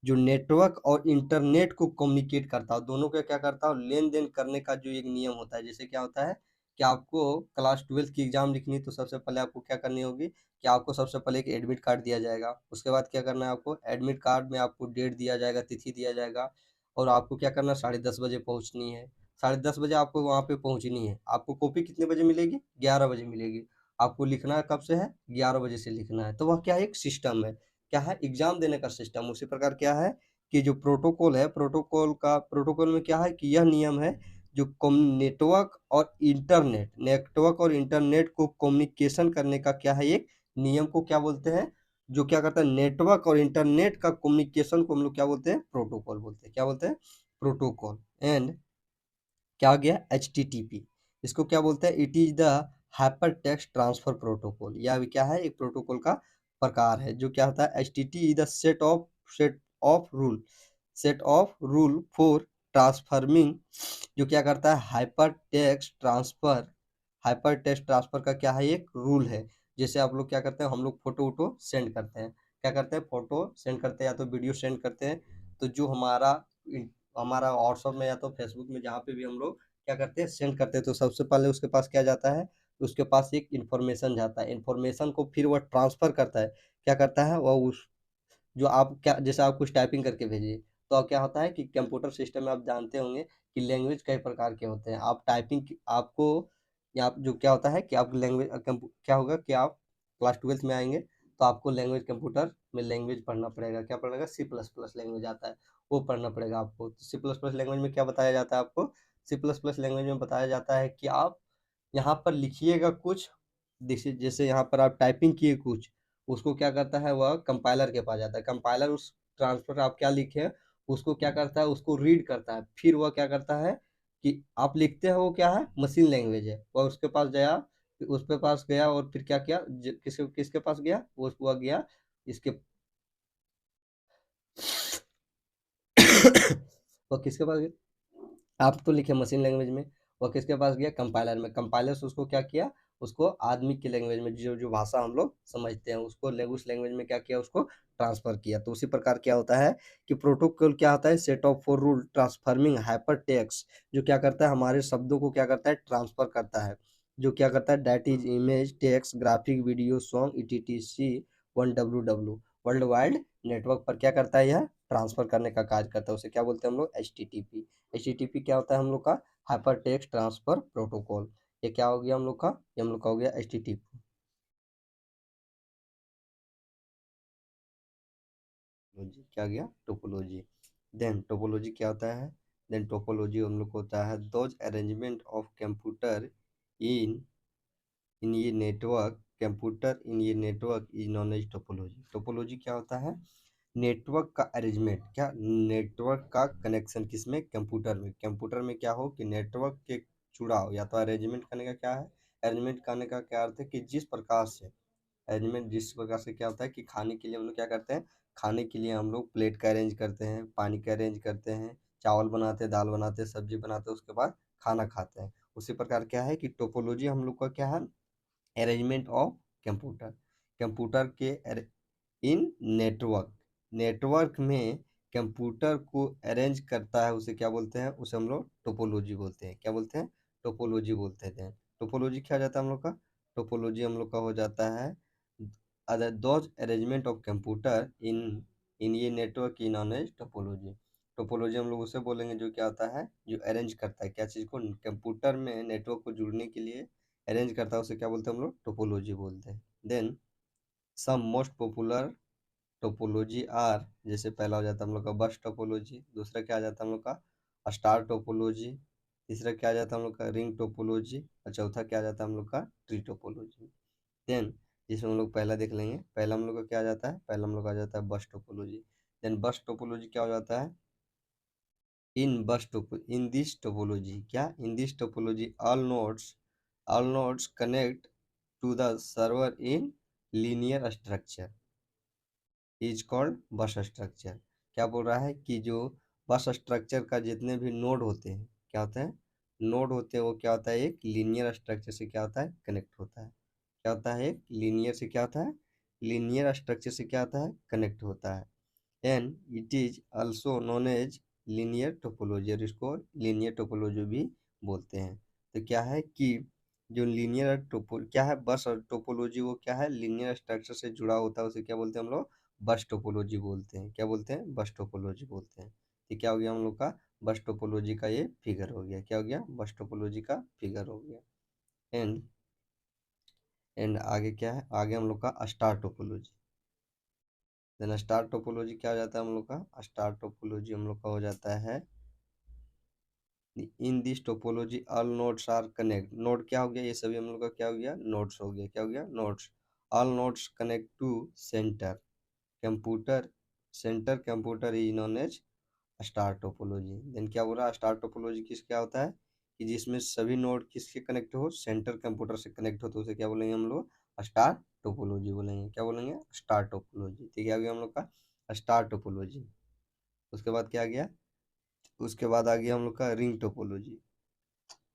जो नेटवर्क और इंटरनेट को कम्युनिकेट करता हो, दोनों का क्या करता हो, लेन देन करने का जो एक नियम होता है। जैसे क्या होता है कि आपको क्लास 12 की एग्जाम लिखनी है, तो सबसे पहले आपको क्या करनी होगी कि आपको सबसे पहले एक एडमिट कार्ड दिया जाएगा। उसके बाद क्या करना है, आपको एडमिट कार्ड में आपको डेट दिया जाएगा, तिथि दिया जाएगा, और आपको क्या करना है, 10:30 बजे पहुंचनी है। 10:30 बजे आपको वहाँ पे पहुंचनी है। आपको कॉपी कितने बजे मिलेगी, 11 बजे मिलेगी। आपको लिखना कब से है, 11 बजे से लिखना है। तो वह क्या है, एक सिस्टम है, क्या है, एग्जाम देने का सिस्टम। उसी प्रकार क्या है कि जो प्रोटोकॉल है, प्रोटोकॉल में क्या है कि यह नियम है जो नेटवर्क और इंटरनेट को कम्युनिकेशन करने का क्या है, एक नियम को क्या बोलते हैं, जो क्या करता है, नेटवर्क और इंटरनेट का कम्युनिकेशन को हम लोग क्या बोलते हैं, प्रोटोकॉल बोलते हैं, क्या बोलते हैं, प्रोटोकॉल। एंड क्या आ गया, HTTP, इसको क्या बोलते हैं, it is the hyper text transfer protocol. यह भी क्या है, एक प्रोटोकॉल का प्रकार है, जो क्या होता है, HTTP is the set of rule for transferring, जो क्या करता है, हाइपर टेक्स्ट ट्रांसफर का क्या है, एक रूल है। जैसे आप लोग क्या करते हैं, हम लोग फोटो वोटो सेंड करते हैं, क्या करते हैं, फोटो सेंड करते हैं या तो वीडियो सेंड करते हैं, तो जो हमारा व्हाट्सअप में या तो फेसबुक में जहाँ पे भी हम लोग क्या करते हैं, सेंड करते हैं, तो सबसे पहले उसके पास क्या जाता है, उसके पास एक इन्फॉर्मेशन जाता है। इन्फॉर्मेशन को फिर वह ट्रांसफर करता है, क्या करता है वह, उस जो आप क्या, जैसे आप कुछ टाइपिंग करके भेजिए, तो अब क्या होता है कि कंप्यूटर सिस्टम में आप जानते होंगे कि लैंग्वेज कई प्रकार के होते हैं। आप आपको, या आप जो क्या होता है कि आप लैंग्वेज क्या होगा कि आप क्लास 12th में आएंगे, तो आपको लैंग्वेज, कंप्यूटर में लैंग्वेज पढ़ना पड़ेगा, क्या पढ़ेगा, C++ लैंग्वेज आता है, वो पढ़ना पड़ेगा आपको। तो C++ लैंग्वेज में क्या बताया जाता है आपको, C++ लैंग्वेज में बताया जाता है कि आप यहाँ पर लिखिएगा कुछ, जैसे यहाँ पर आप टाइपिंग किए कुछ, उसको क्या करता है, वह कंपाइलर के पास जाता है। कंपाइलर उस ट्रांसफर आप क्या लिखे हैं उसको क्या करता है, उसको रीड करता है, फिर वह क्या करता है कि आप लिखते हो, वो क्या है, मशीन लैंग्वेज है, वह उसके पास गया, उसके पास गया और फिर क्या किया, किसके किसके पास गया, वो वह गया इसके वह किसके पास गया, आप तो लिखे मशीन लैंग्वेज में, वो किसके पास गया, कंपाइलर में। कंपाइलर से उसको क्या किया, उसको आदमी की लैंग्वेज में, जो जो भाषा हम लोग समझते हैं, उसको उस लैंग्वेज में क्या किया, उसको ट्रांसफर किया। तो उसी प्रकार क्या होता है कि प्रोटोकॉल क्या होता है, set of for rule transforming hyper text, जो क्या करता है, हमारे शब्दों को क्या करता है, ट्रांसफर करता है, जो क्या करता है, that is image, text, graphic, video, song, ETTC, 1WW, world wide network पर क्या करता है, यह ट्रांसफर करने का कार्य करता है। उसे क्या बोलते हैं हम लोग, HTTP क्या होता है हम लोग का, हाइपर टेक्स्ट ट्रांसफर प्रोटोकॉल। ये क्या हो गया हम लोग का, ये हम लोग का हो गया HTTP। क्या गया, टोपोलॉजी। देन टोपोलॉजी क्या होता है, देन टोपोलॉजी हम लोग को होता है those arrangement of computer in in ये network is known as topology. Topology क्या होता है, नेटवर्क का अरेंजमेंट, क्या, नेटवर्क का कनेक्शन किसमें, कंप्यूटर में क्या हो कि नेटवर्क के जुड़ाव, या तो अरेंजमेंट करने का क्या है, अरेंजमेंट करने का क्या अर्थ है कि जिस प्रकार से, अरेंजमेंट जिस प्रकार से क्या होता है कि खाने के लिए हम लोग क्या करते हैं, खाने के लिए हम लोग प्लेट का अरेंज करते हैं, पानी का अरेंज करते हैं, चावल बनाते हैं, दाल बनाते हैं, सब्जी बनाते हैं, उसके बाद खाना खाते हैं। उसी प्रकार क्या है कि टोपोलॉजी हम लोग का क्या है, अरेंजमेंट ऑफ कंप्यूटर। कंप्यूटर के इन नेटवर्क, नेटवर्क में कंप्यूटर को अरेंज करता है, उसे क्या बोलते हैं, उसे हम लोग टोपोलॉजी बोलते हैं। क्या बोलते हैं, टोपोलॉजी बोलते हैं। टोपोलॉजी क्या हो जाता है हम लोग का, टोपोलॉजी हम लोग का हो जाता है other those arrangement of computer in in ये नेटवर्क की नॉन एज टोपोलॉजी। टोपोलॉजी हम लोग उसे बोलेंगे जो क्या होता है, जो अरेंज करता है क्या चीज़ को, कंप्यूटर में नेटवर्क को जुड़ने के लिए अरेंज करता है, उसे क्या बोलते हैं हम लोग, टोपोलॉजी बोलते हैं। Then some most popular topology are, जैसे पहला हो जाता है हम लोग का बस टोपोलॉजी, दूसरा क्या आ जाता है हम लोग का स्टार टोपोलॉजी, तीसरा क्या आ जाता है हम लोग का रिंग टोपोलॉजी, और चौथा क्या आ जाता है हम लोग का ट्री टोपोलॉजी। देन जिसमें हम लोग पहला देख लेंगे, पहला हम लोग का क्या आ जाता है, पहला हम लोग आ जाता है बस टोपोलॉजी। देन बस टोपोलॉजी क्या हो जाता है, इन दिस टोपोलॉजी, क्या in this topology all nodes connect to the server in linear structure is called bus structure. क्या बोल रहा है कि जो बस स्ट्रक्चर का जितने भी नोड होते हैं, क्या होते हैं, नोड होते हैं, वो क्या होता है, एक लीनियर स्ट्रक्चर से क्या होता है, कनेक्ट होता है। क्या होता है, एक लीनियर से क्या होता है, लीनियर स्ट्रक्चर से क्या होता है, कनेक्ट होता है। And it is also known as linear topology, और इसको लीनियर टोपोलॉजी भी बोलते हैं। तो क्या है कि जो लीनियर टोपो क्या है, बस और टोपोलॉजी वो क्या है, लीनियर स्ट्रक्चर से जुड़ा होता है, उसे क्या बोलते हैं हम लोग, बस टोपोलॉजी बोलते हैं। क्या बोलते हैं, बस टोपोलॉजी बोलते हैं। तो क्या हो गया हम लोग का, बस टोपोलॉजी का ये फिगर हो गया। क्या हो गया, बस टोपोलॉजी का फिगर हो गया। एंड आगे क्या है, आगे हम लोग का star topology. Then star topology क्या हो जाता है हम लोग का, स्टार टोपोलॉजी हम लोग का हो जाता है in this topology all nodes are connect. Node क्या हो गया, ये सभी हम लोग का क्या हो गया, नोड्स हो गया। क्या हो गया, nodes. All nodes connect to centre computer, centre computer is known as star topology. Then क्या बोल रहा है, स्टार टोपोलॉजी किस क्या होता है कि जिसमें सभी नोड किसके कनेक्ट हो, सेंटर कंप्यूटर से कनेक्ट हो, तो उसे क्या बोलेंगे हम लोग, स्टार टोपोलॉजी बोलेंगे। क्या बोलेंगे, स्टार टोपोलॉजी। ठीक है, आ गया हम लोग का स्टार टोपोलॉजी। उसके बाद क्या आ गया, उसके बाद आ गया हम लोग का ring topology.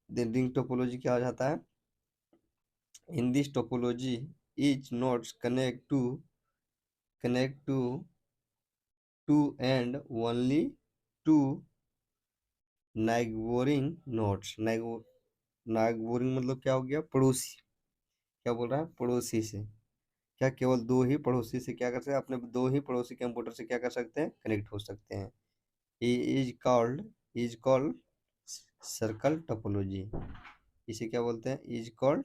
Then ring topology क्या हो जाता है, in this topology each nodes connect to and only two neighboring nodes। neighboring मतलब क्या हो गया, पड़ोसी। क्या बोल रहा है, पड़ोसी से, क्या केवल दो ही पड़ोसी से क्या कर सकते हैं, अपने दो ही पड़ोसी कंप्यूटर से क्या कर सकते हैं, कनेक्ट हो सकते हैं। Is called is called circle topology. इसे क्या बोलते हैं, इज कॉल्ड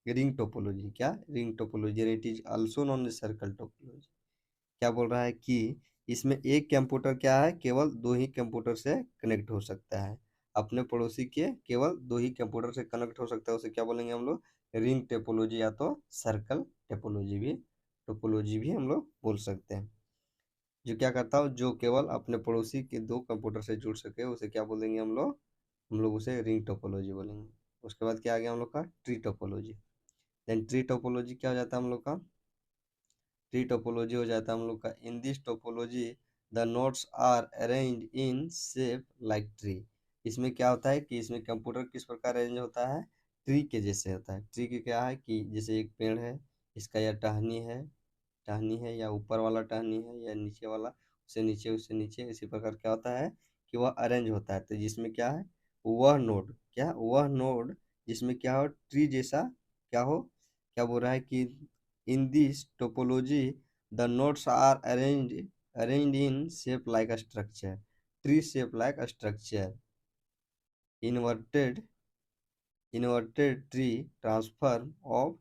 रिंग टोपोलॉजी। क्या, ring topology, it is also known as circle topology. क्या बोल रहा है कि इसमें एक कंप्यूटर क्या है, केवल दो ही कंप्यूटर से कनेक्ट हो सकता है, अपने पड़ोसी के केवल दो ही कंप्यूटर से कनेक्ट हो सकता है, उसे क्या बोलेंगे हम लोग, रिंग टोपोलॉजी या तो सर्कल टोपोलॉजी भी हम लोग बोल सकते हैं। जो क्या करता हो, जो केवल अपने पड़ोसी के दो कंप्यूटर से जुड़ सके, उसे क्या बोलेंगे हम लोग उसे रिंग टोपोलॉजी बोलेंगे। उसके बाद क्या आ गया हम लोग का, tree topology. Then tree topology क्या हो जाता है हम लोग का, ट्री टोपोलॉजी हो जाता है हम लोग का, in this topology the nodes are arranged in shape like tree. इसमें क्या होता है कि इसमें कंप्यूटर किस प्रकार अरेंज होता है, ट्री के जैसे होता है। ट्री के क्या है कि जैसे एक पेड़ है, इसका या टहनी है या ऊपर वाला टहनी है या नीचे वाला, उससे नीचे इसी प्रकार क्या होता है कि वह अरेंज होता है। तो जिसमें क्या है, वह नोड जिसमें क्या हो, ट्री जैसा क्या हो, क्या बोल रहा है कि in this topology the nodes are arranged in shape like a structure, tree shape like a structure, inverted tree transform of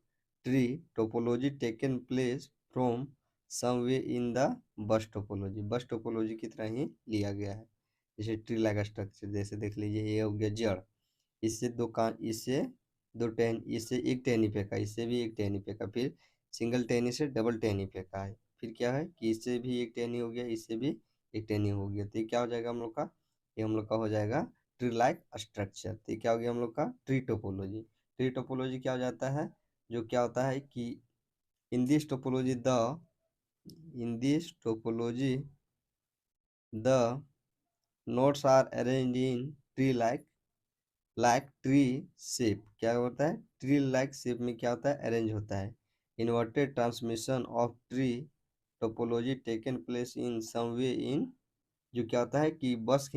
tree topology taken place from somewhere in the bus topology। बस topology की तरह ही लिया गया है, जैसे tree like structure, जैसे देख लीजिए ये हो गया जड़, इससे एक टहनी फेंका, इससे भी एक टहनी फेंका, फिर सिंगल टहनी से डबल टहनी फेंका है, फिर क्या है कि इससे भी एक टहनी हो गया, इससे भी एक टहनी हो गया। तो ये क्या हो जाएगा हम लोग का, ये हम लोग का हो जाएगा ट्री लाइक स्ट्रक्चर। तो ये क्या हो गया हम लोग का, ट्री टोपोलॉजी। ट्री टोपोलॉजी क्या हो जाता है, जो क्या होता है कि in this topology the In this topology, the nodes are arranged in tree like tree shape. क्या होता है? ट्री लाइक शेप में क्या होता है? अरेंज होता है। Inverted transmission of tree topology taken place in some way in, जो क्या होता है कि बस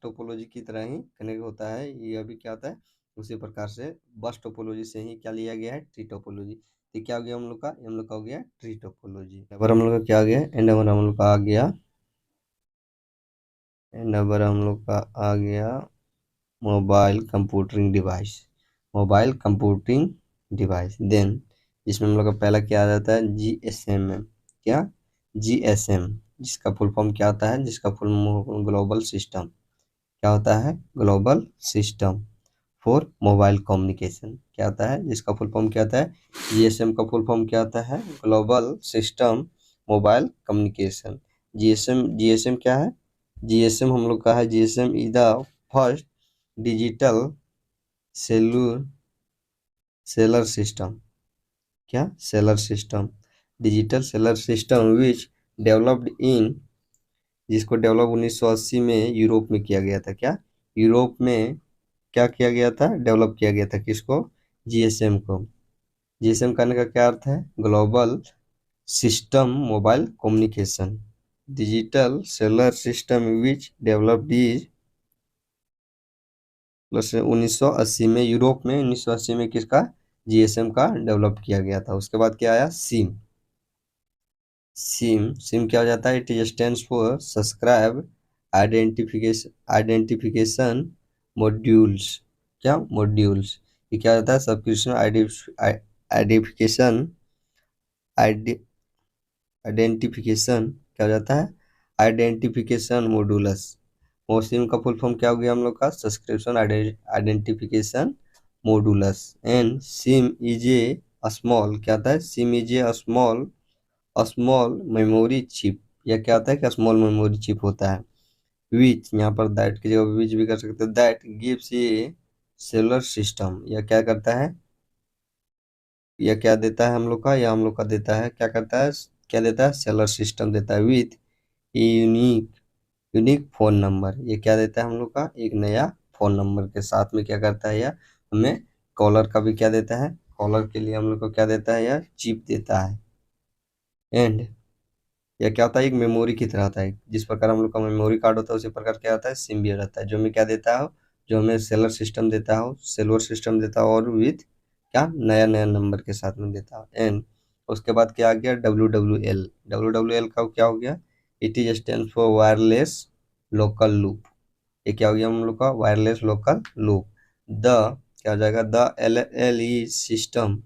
टोपोलॉजी की तरह ही कनेक्ट होता है। ये भी क्या होता है? उसी प्रकार से बस टोपोलॉजी से ही क्या लिया गया है? Tree topology. तो क्या हो गया हम लोग का? हम लोग का हो गया ट्री टोपोलॉजी। नंबर हम लोग का क्या आ गया? एंड नंबर हम लोग का आ गया, नंबर हम लोग का आ गया mobile computing device. Mobile computing device then इसमें हम लोग का पहला क्या आ जाता है? GSM। क्या? GSM, जिसका फुल फॉर्म क्या होता है? जिसका फुल ग्लोबल सिस्टम। क्या होता है? Global system for mobile communication. क्या होता है? जिसका फुल फॉर्म क्या होता है? GSM का फुल फॉर्म क्या होता है? Global system mobile communication. GSM क्या है? GSM हम लोग का है, GSM is the first digital cellular system. क्या? Cellular system, digital cellular system which developed in, जिसको डेवलप 1980 में यूरोप में किया गया था। क्या? यूरोप में क्या किया गया था? डेवलप किया गया था किसको? GSM को। GSM करने का क्या अर्थ है? Global system mobile communication, digital cellular system which developed is plus 1980 में, यूरोप में 1980 में किसका? GSM का डेवलप किया गया था। उसके बाद क्या आया? सिम। सिम क्या हो जाता है? It is stands for subscribe identification modules. क्या? मॉड्यूल्स। ये क्या होता है? सब्सक्रिप्शन आइडेंटिफिकेशन आइडेंटिफिकेशन क्या हो जाता है? Identification modulus. और सिम का फुल फॉर्म क्या हो गया हम लोग का? Subscription identification modulus. And SIM is a small, क्या होता है? SIM is a small memory chip. या क्या होता है? कि स्मॉल मेमोरी चिप होता है। विच, यहाँ पर दैट की जगह विच भी कर सकते हैं। That gives A cellular system, या क्या करता है? या क्या देता है हम लोग का? या हम लोग का देता है, क्या करता है? क्या देता है? सेलुलर सिस्टम देता है with unique unique phone number. ये क्या देता है हम लोग का? एक नया फोन नंबर के साथ में क्या करता है? या हमें कॉलर का भी क्या देता है? कॉलर के लिए हम लोग को क्या देता है? या चिप देता है। एंड या क्या होता है? एक मेमोरी की तरह होता है। जिस प्रकार हम लोग का मेमोरी कार्ड होता है उसी प्रकार क्या होता है? सिम भी रहता है, जो हमें क्या देता है? जो हमें सेलर सिस्टम देता हो, सेलुलर सिस्टम देता हो, और विथ क्या? नया नया नंबर के साथ में देता हो। एंड उसके बाद क्या आ गया? डब्ल्यू डब्ल्यू एल का क्या हो गया? It is stand for wireless local loop. ये क्या हो गया हम लोग का? Wireless local loop. द क्या हो जाएगा? द एल ई सिस्टम,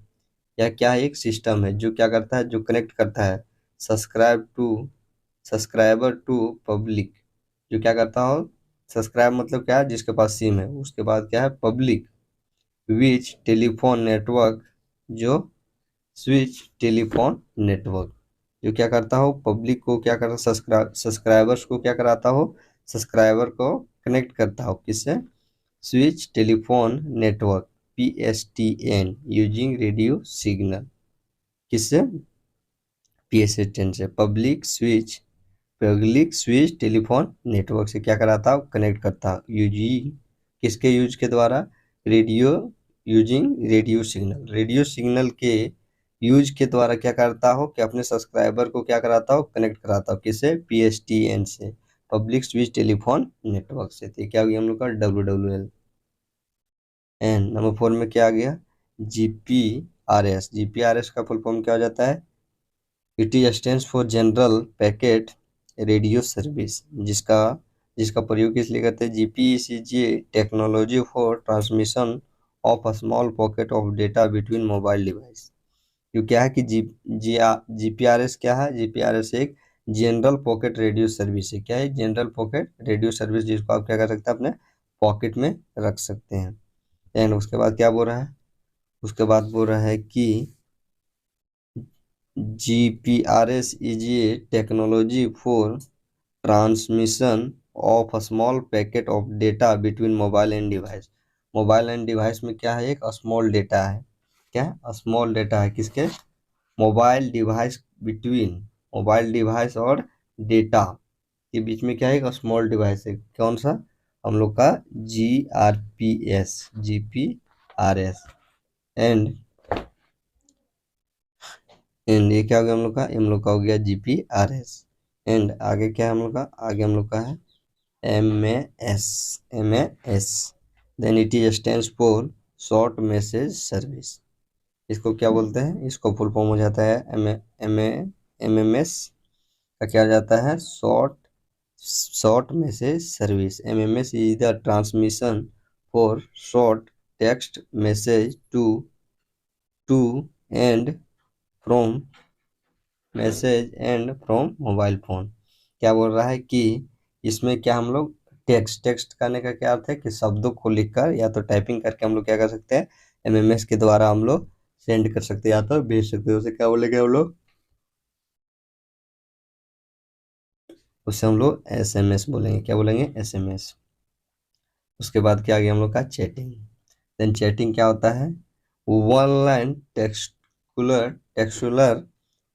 या क्या है? एक सिस्टम है जो क्या करता है? जो कनेक्ट करता है subscribe to subscriber to public. जो क्या करता हो? सब्सक्राइब मतलब क्या है? जिसके पास सिम है। उसके बाद क्या है? पब्लिक विच टेलीफोन नेटवर्क, जो स्विच टेलीफोन नेटवर्क, जो क्या करता हो? पब्लिक को क्या करता? सब्सक्राइबर्स को क्या कराता हो? सब्सक्राइबर को कनेक्ट करता हो किससे? Switch telephone network PSTN using radio signal. किससे? PSTN से। पब्लिक स्विच टेलीफोन नेटवर्क से क्या कराता? कनेक्ट करता। यूजी किसके यूज के द्वारा? रेडियो यूजिंग रेडियो सिग्नल के यूज के द्वारा क्या करता हो? कि अपने सब्सक्राइबर को क्या कराता हो? कनेक्ट कराता हो किससे? PSTN से, पब्लिक स्विच टेलीफोन नेटवर्क से। तो क्या हो गया हम लोग का? WWL। एंड नंबर 4 में क्या आ गया? GPRS का फुल फॉर्म क्या हो जाता है? It is stands for general packet radio service. जिसका जिसका प्रयोग किस लिए करते हैं? GPECG technology for transmission of a small pocket of data between mobile device. ये क्या है कि GPRS क्या है? GPRS एक जनरल पॉकेट रेडियो सर्विस है। क्या है? जनरल पॉकेट रेडियो सर्विस, जिसको आप क्या कर सकते हैं? अपने पॉकेट में रख सकते हैं। एंड उसके बाद क्या बोल रहा है? उसके बाद बोल रहा है कि GPRS is a technology for transmission of a small packet of data between mobile and device। Mobile and device में क्या है? एक स्मॉल डेटा है। क्या? स्मॉल डेटा है किसके? Mobile device between mobile device और डेटा के बीच में क्या है, एक स्मॉल डिवाइस है, कौन सा, हम लोग का GPRS एंड ये क्या हो गया हम लोग का हो गया GPRS एंड आगे क्या है हम लोग का, आगे हम लोग का है MAS then it is stands for short message service. इसको क्या बोलते हैं, इसको फुल फॉर्म हो जाता है MMS का क्या हो जाता है, short message service. MMS is the transmission for short text message to and from mobile phone. क्या बोल रहा है कि इसमें क्या हम लोग टेक्स्ट करने का क्या अर्थ है कि शब्दों को लिखकर या तो टाइपिंग करके हम लोग क्या कर सकते हैं, MMS के द्वारा हम लोग सेंड कर सकते हैं या तो भेज सकते हैं। उसे क्या बोलेंगे हम लोग, उससे हम लोग SMS बोलेंगे। क्या बोलेंगे, SMS। उसके बाद क्या आ गया हम लोग का चैटिंग। देन चैटिंग क्या होता है, online textual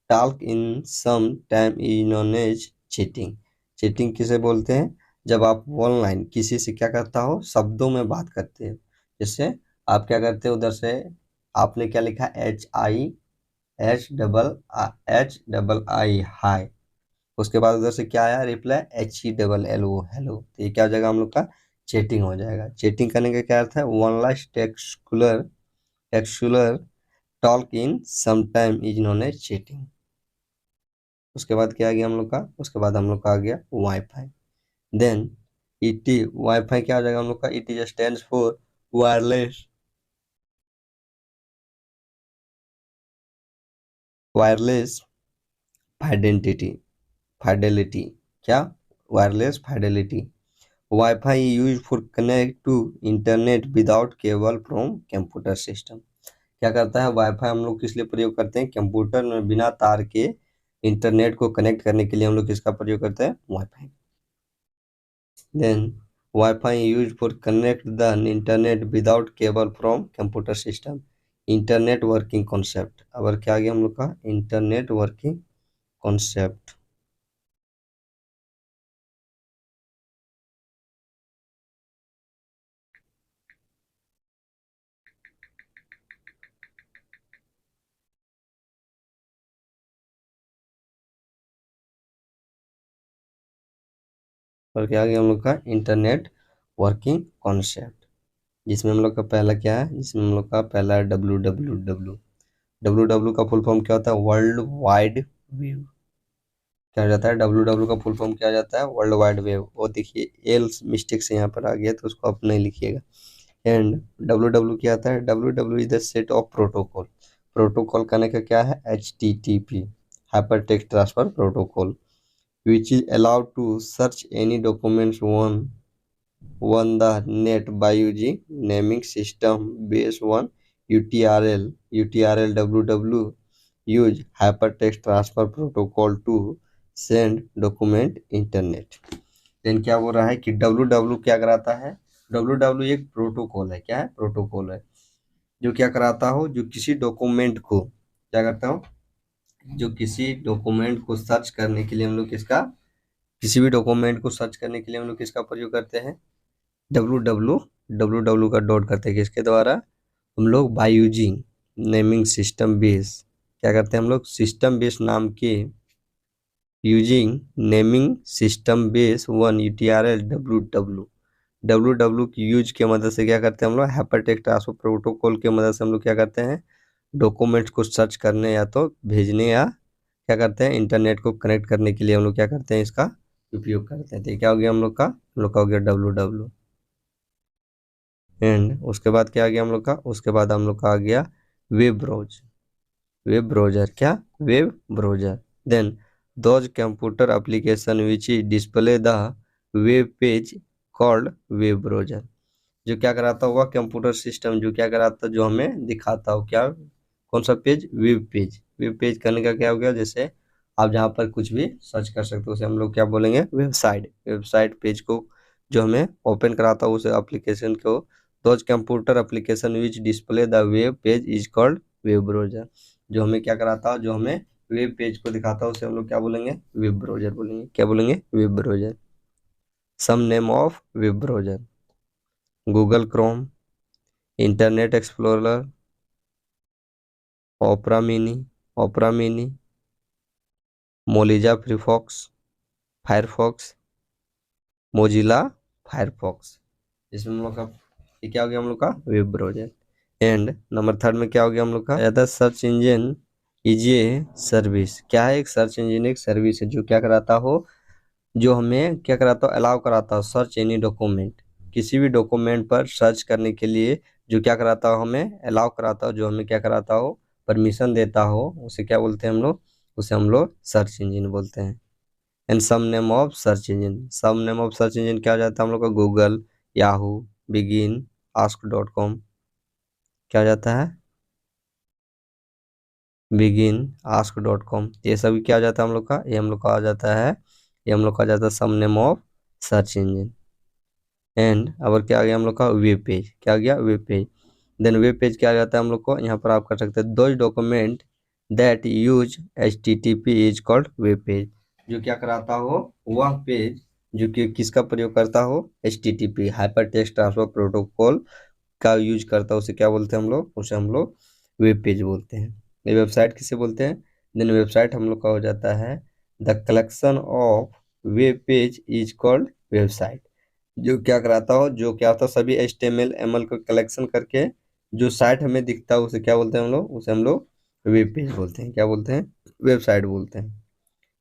talk in some time is known as chatting. Chatting किसे बोलते हैं, जब आप ऑनलाइन किसी से क्या करता हो, शब्दों में बात करते हो। जैसे आप क्या करते हो, उधर से आपने क्या लिखा, HI हाय, उसके बाद उधर से क्या आया रिप्लाई, HELLO हेलो, तो ये क्या हो जाएगा हम लोग का चैटिंग हो जाएगा। चैटिंग करने का क्या अर्थ है, online textual talk in some time is known as chatting. उसके बाद क्या आ गया हम लोग का, उसके बाद हम लोग का आ गया वाईफाई। देन वाईफाई क्या हो जाएगा हम लोग का, it is stands for wireless wireless fidelity क्या, wireless fidelity. WiFi use for connect to internet without cable from computer system. क्या करता है वाईफाई, हम लोग किस लिए प्रयोग करते हैं, कंप्यूटर में बिना तार के इंटरनेट को कनेक्ट करने के लिए हम लोग किसका प्रयोग करते हैं, WiFi. Then WiFi use for connect the internet without cable from computer system. Internet working concept, अब क्या आ गया हम लोग का, इंटरनेट वर्किंग कॉन्सेप्ट। और क्या आ गया हम लोग का, इंटरनेट वर्किंग कॉन्सेप्ट, जिसमें हम लोग का पहला क्या है, जिसमें हम लोग का पहला है डब्ल्यू का फुल फॉर्म क्या होता है, वर्ल्ड वाइड वेव। क्या हो जाता है, डब्ल्यू का फुल फॉर्म क्या हो जाता है, वर्ल्ड वाइड वेव। वो देखिए एल मिस्टेक से यहाँ पर आ गया, तो उसको आप नहीं लिखिएगा। एंड डब्ल्यू क्या आता है, W is the set of protocol. Protocol करने का क्या है, HTTP hyper text transfer protocol, which is allowed to search any documents on the net by using naming system based on UTRL. www use hypertext transfer protocol to send document internet। Then क्या बोल रहा है कि www क्या कराता है, www एक protocol है। क्या है, प्रोटोकॉल है जो क्या कराता हो, जो किसी डॉक्यूमेंट को क्या करता हो, जो किसी डॉक्यूमेंट को सर्च करने के लिए हम लोग किसका, किसी भी डॉक्यूमेंट को सर्च करने के लिए हम लोग किसका प्रयोग करते हैं, डब्ल्यू का डॉट करते हैं किसके द्वारा, हम लोग by using naming system base. क्या करते हैं हम लोग, सिस्टम बेस नाम के using naming system base one UTRL W की यूज के मदद से क्या करते हैं हम लोग, हाइपरटेक्स्ट ट्रांसफर प्रोटोकॉल के मदद से हम लोग क्या करते हैं, डॉक्यूमेंट्स को सर्च करने या तो भेजने या क्या करते हैं, इंटरनेट को कनेक्ट करने के लिए हम लोग क्या करते हैं, इसका उपयोग करते हैं। तो क्या हो गया हम लोग का हो गया डब्ल्यू। एंड उसके बाद क्या आ गया हम लोग का, उसके बाद हम लोग का आ गया वेब ब्राउजर क्या, web browser. Then those computer application which display the web page called web browser. जो क्या कराता होगा, कंप्यूटर सिस्टम जो क्या कराता, जो हमें दिखाता हो क्या, कौन सा पेज, वेब पेज करने का क्या हो गया, जैसे आप जहाँ पर कुछ भी सर्च कर सकते हो उसे हम लोग क्या बोलेंगे, वेबसाइट पेज को जो हमें ओपन कराता हो उस एप्लीकेशन को, those computer application which display the web page is called web browser. जो हमें क्या कराता हो, जो हमें वेब पेज को दिखाता है उसे हम लोग क्या बोलेंगे, वेब ब्राउजर बोलेंगे। क्या बोलेंगे, web browser. Some name of web browser, Google Chrome, Internet Explorer, Opera Mini, मोलिजा फ्रीफॉक्स, फायरफॉक्स, मोजिला फायरफॉक्स। इसमें हम लोग का ये क्या हो गया, हम लोग का web browser. And number third में क्या हो गया हम लोग का, other search engine is a service. क्या है, एक सर्च इंजन एक सर्विस है जो क्या कराता हो, जो हमें क्या कराता हो, अलाउ कराता हो सर्च एनी डॉक्यूमेंट, किसी भी डॉक्यूमेंट पर सर्च करने के लिए जो क्या कराता हो, हमें अलाउ कराता हो, जो हमें क्या कराता हो, परमिशन देता हो, उसे क्या बोलते हैं हम लोग, उसे हम लोग सर्च इंजन बोलते हैं। And some name of search engine, some name of search engine क्या हो जाता है हम लोग का, गूगल, याहू, बिगिन, आस्क डॉट कॉम। क्या हो जाता है, बिगिन, आस्क डॉट कॉम। ये सभी क्या हो जाता है हम लोग का, ये हम लोग का आ जाता है, ये हम लोग का आ जाता है some name of search engine. And अब क्या आ गया हम लोग का, वेब पेज। क्या आ गया, web page. Then web page क्या आ जाता है हम लोग को, यहाँ पर आप कर सकते हैं, those document that use HTTP is called web page. जो क्या कराता हो, वह पेज जो कि किसका प्रयोग करता हो, HTTP hyper text transfer protocol का यूज करता है, उसे क्या बोलते हैं हम लोग, उसे हम लोग वेब पेज बोलते हैं। ये वेबसाइट किसे बोलते हैं, देन वेबसाइट हम लोग का हो जाता है, the collection of web page is called website. जो क्या कराता हो, जो क्या होता है, सभी HTML ML को कलेक्शन करके जो साइट हमें दिखता है उसे क्या बोलते हैं हम लोग, उसे हम लोग वेब पेज बोलते हैं। क्या बोलते हैं, वेबसाइट बोलते हैं।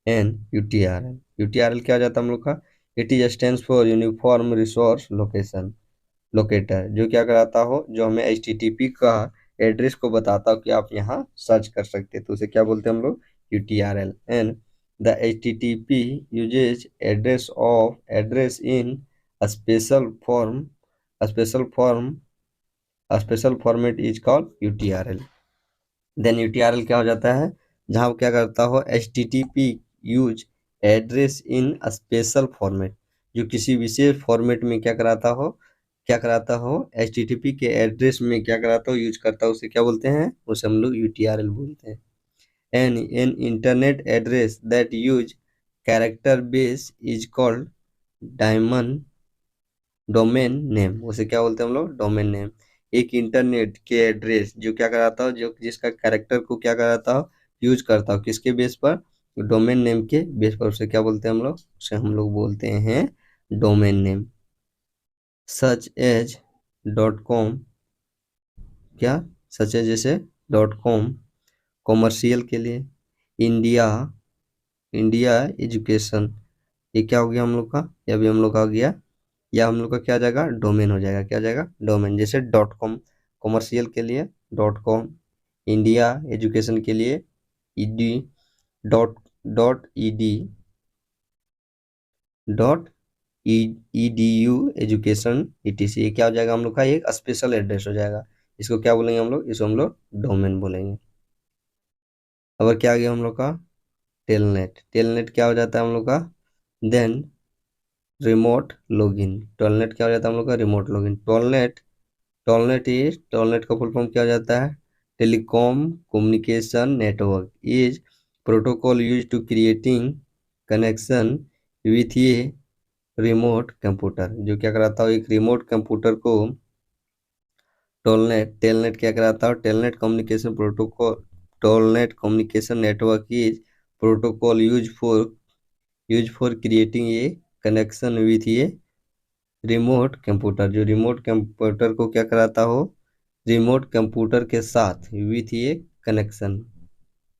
एन UTRL, UTRL क्या हो जाता है हम लोग का, it is stands for uniform resource location locator. जो क्या कराता हो, जो हमें HTTP का एड्रेस को बताता हो कि आप यहाँ सर्च कर सकते हैं, तो उसे क्या बोलते हैं हम लोग, UTRL। And the HTTP uses address in a special form a special format is called UTRL। Then UTRL क्या हो जाता है, जहाँ वो क्या करता हो, HTTP use address in special format, जो किसी विशेष फॉर्मेट में क्या कराता हो, क्या कराता हो, HTTP के एड्रेस में क्या कराता हो, यूज करता हो, उसे क्या बोलते हैं, उसे हम लोग UTRL बोलते हैं। An internet address that use character base is called diamond domain name, उसे क्या बोलते हैं हम लोग, डोमेन नेम। एक इंटरनेट के एड्रेस जो क्या कराता हो, जो जिसका कैरेक्टर को क्या कराता हो, यूज करता हो, किसके बेस पर, डोमेन नेम के बेस पर, उसे क्या बोलते हैं हम लोग, उसे हम लोग बोलते हैं domain name. Such as dot com, क्या, सच एज जैसे डॉट कॉम कॉमर्शियल के लिए, इंडिया, इंडिया एजुकेशन, ये क्या हो गया हम लोग का, ये अभी हम लोग का आ गया, या हम लोग का क्या आ जाएगा, डोमेन हो जाएगा। क्या आ जाएगा, डोमेन। जैसे डॉट कॉम कॉमर्शियल के लिए डॉट कॉम, इंडिया एजुकेशन के लिए ED dot dot ED dot EDU education ETC। ये क्या हो जाएगा हम लोग का, एक स्पेशल एड्रेस हो जाएगा। इसको क्या बोलेंगे हम लोग, इसको हम लोग डोमेन बोलेंगे। अब क्या आ गया हम लोग का, टेलनेट। टेलनेट क्या हो जाता है हम लोग का, देन रिमोट लॉगिन। टेलनेट क्या हो जाता है हम लोग का, रिमोट लॉगिन। टोलनेट का फुल फॉर्म क्या हो जाता है, telecom communication network is protocol use to creating connection with ये रिमोट कंप्यूटर। जो क्या कराता हो, एक रिमोट कंप्यूटर को टेलनेट क्या कराता हो, telnet communication protocol, telnet communication network is protocol use for creating ये कनेक्शन विथ ये रिमोट कंप्यूटर। जो रिमोट कंप्यूटर को क्या कराता हो, रिमोट कंप्यूटर के साथ विथ ये कनेक्शन,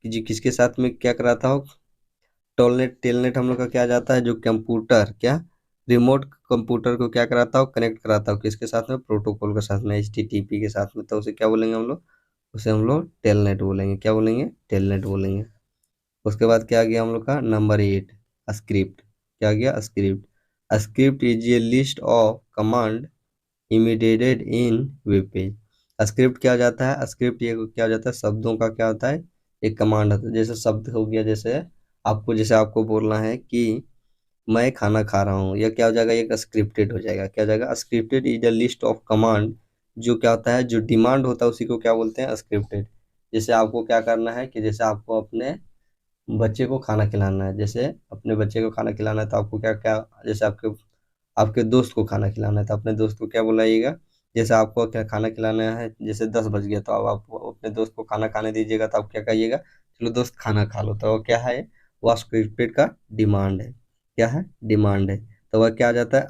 जी किसके साथ में क्या कराता हो, टोलनेट टेलनेट हम लोग का क्या जाता है, जो कंप्यूटर क्या, रिमोट कंप्यूटर को क्या कराता हो, कनेक्ट कराता हो, किसके साथ में, प्रोटोकॉल के साथ में, HTTP के साथ में, तो उसे क्या बोलेंगे हम लोग, उसे हम लोग टेलनेट बोलेंगे। क्या बोलेंगे, टेलनेट बोलेंगे। उसके बाद क्या आ गया हम लोग का, नंबर 8, स्क्रिप्ट। क्या आ गया, script. Script is a list of command embedded in web page. Script क्या हो जाता है, स्क्रिप्ट ये क्या हो जाता है, शब्दों का क्या होता है, एक कमांड होता है। जैसे शब्द हो गया, जैसे आपको बोलना है कि मैं खाना खा रहा हूँ, यह क्या हो जाएगा, एक स्क्रिप्टेड हो जाएगा। क्या हो जाएगा, scripted is a list of command. जो क्या होता है, जो डिमांड होता है उसी को क्या बोलते हैं, स्क्रिप्टेड। जैसे आपको क्या करना है कि जैसे आपको अपने बच्चे को खाना खिलाना है, जैसे अपने बच्चे को खाना खिलाना है तो आपको क्या क्या, जैसे आपके आपके दोस्त को खाना खिलाना है तो अपने दोस्त को क्या बुलाइएगा। जैसे आपको क्या खाना खिलाना है, जैसे 10 बज गया तो अब आप अपने दोस्त को खाना खाने दीजिएगा, तो आप क्या कहिएगा, चलो दोस्त खाना खा लो। तो वो क्या है, वो स्क्रिप्टेड का डिमांड है। क्या है, डिमांड है। तो वह क्या आ जाता है,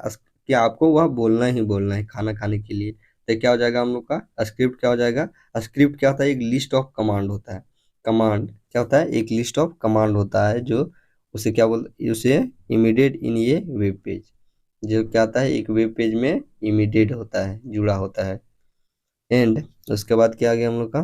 कि आपको वह बोलना ही बोलना है खाना खाने के लिए। तो क्या हो जाएगा हम लोग का स्क्रिप्ट, क्या हो जाएगा। स्क्रिप्ट क्या होता है, एक लिस्ट ऑफ कमांड होता है। कमांड क्या होता है, एक लिस्ट ऑफ कमांड होता है, जो उसे क्या बोल, उसे इमीडिएट इन ये वेब पेज, जो क्या आता है एक वेब पेज में इमीडिएट होता है, जुड़ा होता है। एंड उसके बाद क्या आ गया हम लोग का,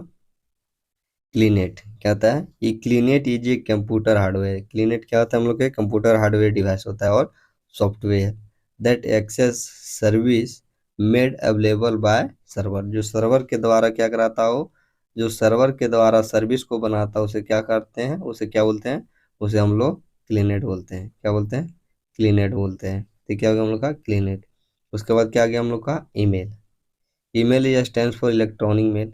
क्लीनेट क्या होता है, ये क्लीनेट इज ए कंप्यूटर हार्डवेयर। क्लीनेट क्या होता है, हम लोग के कंप्यूटर हार्डवेयर डिवाइस होता है और software that access service made available by server, जो सर्वर के द्वारा क्या कराता हो, जो सर्वर के द्वारा सर्विस को बनाता है, उसे क्या करते हैं, उसे क्या बोलते हैं, उसे हम लोग क्लीनेट बोलते हैं। क्या बोलते हैं, क्लीनेट बोलते हैं। तो क्या हो गया हम लोग का क्लीनेट। उसके बाद क्या आ गया हम लोग का email. Email is stands for electronic mail.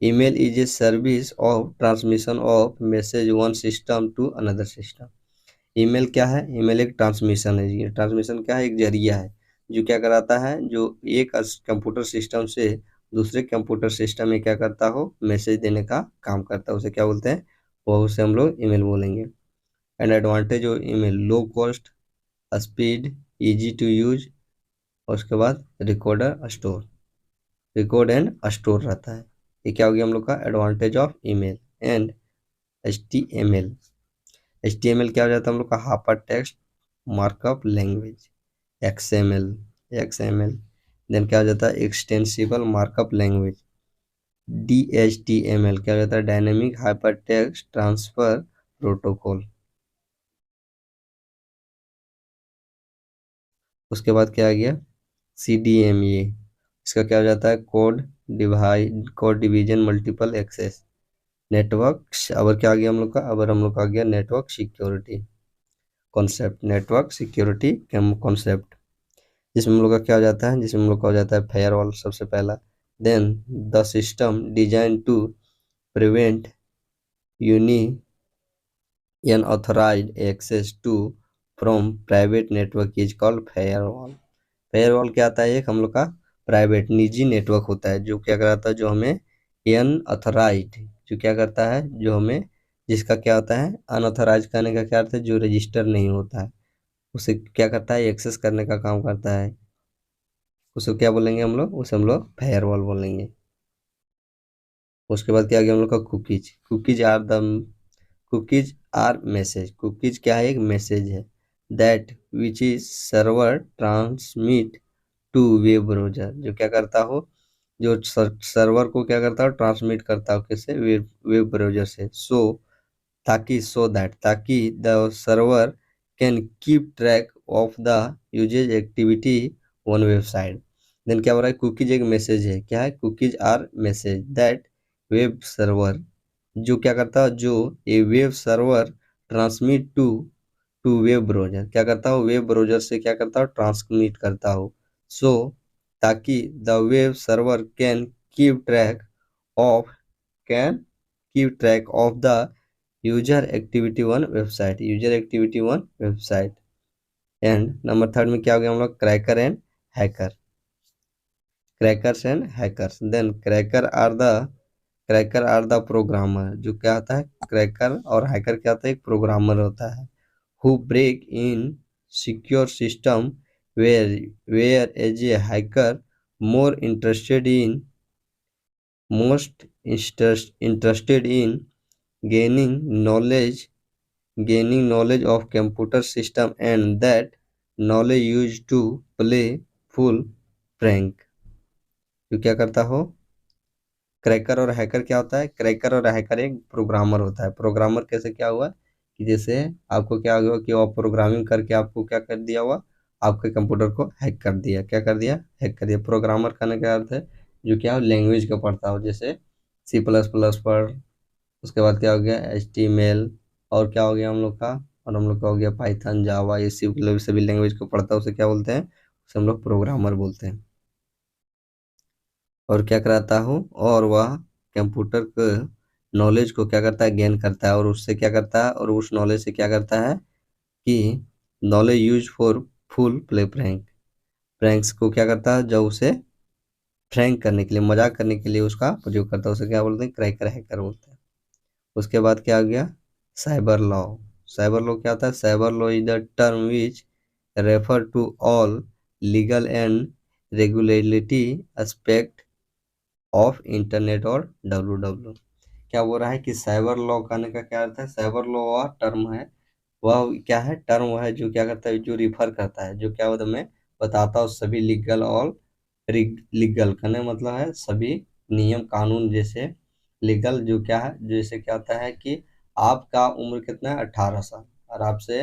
Email is a service of transmission of message one system to another system. Email क्या है, ईमेल एक ट्रांसमिशन है। ये ट्रांसमिशन क्या है, एक जरिया है जो क्या कराता है, जो एक कंप्यूटर सिस्टम से दूसरे कंप्यूटर सिस्टम में क्या करता हो, मैसेज देने का काम करता है, उसे क्या बोलते हैं, वो उसे हम लोग ईमेल बोलेंगे। And advantage of email, low cost, speed, easy to use, और उसके बाद recorder store, record and store रहता है। ये क्या हो गया हम लोग का advantage of email. And HTML, HTML क्या हो जाता है हम लोग का, hyper text markup language. XML then क्या हो जाता है, एक्सटेंसिबल मार्कअप लैंग्वेज। DHTML क्या हो जाता है, dynamic hyper text transfer protocol. उसके बाद क्या आ गया, CDMA, इसका क्या हो जाता है, code division multiple access network. अब क्या आ गया हम लोग का, अब हम लोग का आ गया network security concept. Network security concept, जिसमें हम लोग का क्या हो जाता है, जिसमें हम लोग का हो जाता है फायरवॉल सबसे पहला। Then the system design to prevent uni unauthorized access to from private network is called firewall. Firewall क्या आता है, एक हम लोग का प्राइवेट निजी नेटवर्क होता है, जो क्या कराता है, जो हमें अनऑथराइज्ड, जो क्या करता है, जो हमें, जिसका क्या होता है, अनऑथराइज करने का क्या अर्थ है, जो रजिस्टर नहीं होता है, उसे क्या करता है, एक्सेस करने का काम करता है, उसे क्या बोलेंगे हम लोग, उसे हम लोग फायरवॉल बोलेंगे। उसके बाद क्या आ गया हम लोग का cookies. Cookies are message. Cookies क्या है, एक मैसेज है, that which is server transmit to web browser, जो क्या करता हो, जो सर्वर को क्या करता हो, ट्रांसमिट करता हो, किससे, वेब ब्राउजर से। ताकि ताकि the server can keep track of the यूजेज एक्टिविटी ऑन वेबसाइट। देन क्या हो रहा है, कुकीज एक मैसेज है, क्या है, cookies are message that web server, जो क्या करता है, जो a web server transmit to web browser, क्या करता हो, वेब ब्राउजर से क्या करता हो, ट्रांसमिट करता हो। सो ताकि the web server of can keep track of the user activity on website. And number third में क्या हो गया हम लोग, crackers and hackers. Then cracker are the programmer, जो क्या होता है, क्रैकर और हैकर क्या होता है, एक प्रोग्रामर होता है, who break in secure system, where whereas a hacker more most interested in gaining knowledge knowledge of computer system, and that knowledge used to play full prank। तो क्या करता हो, क्रैकर और हैकर क्या होता है, क्रैकर और hacker एक प्रोग्रामर होता है। प्रोग्रामर कैसे क्या हुआ, कि जैसे आपको क्या हुआ कि वो प्रोग्रामिंग करके आपको क्या कर दिया हुआ, आपके कंप्यूटर को हैक कर दिया, क्या कर दिया, हैक कर दिया। प्रोग्रामर करने का अर्थ है जो क्या हो, लैंग्वेज का पढ़ता हो, जैसे C++ पढ़, उसके बाद क्या हो गया, HTML, और क्या हो गया हम लोग का, और हम लोग का हो गया पाइथन, जावा, ये सभी लैंग्वेज को पढ़ता है, उसे क्या बोलते हैं, उसे हम लोग प्रोग्रामर बोलते हैं। और क्या कराता हूँ, और वह कंप्यूटर को नॉलेज को क्या करता है, गेन करता है, और उससे क्या करता है, और उस नॉलेज से क्या करता है कि knowledge use for full play prank, pranks को क्या करता है, जब उसे प्रैंक करने के लिए, मजाक करने के लिए उसका प्रयोग करता है, उसे क्या बोलते हैं, क्रैकर, हैकर बोलते हैं। उसके बाद क्या आ गया, साइबर लॉ। साइबर लॉ क्या होता है, cyber law is the term which refer to all legal and regulatory aspect of internet और डब्ल्यू। क्या बोल रहा है कि साइबर लॉ कहने का क्या अर्थ है, साइबर लॉ वह टर्म है, वह क्या है, टर्म वह है जो क्या करता है, जो रिफर करता है, जो क्या होता है, मैं बताता हूँ सभी लीगल और लीगल करने मतलब है सभी नियम कानून, जैसे लीगल जो क्या है, जैसे क्या होता है कि आपका उम्र कितना है, 18 साल, और आपसे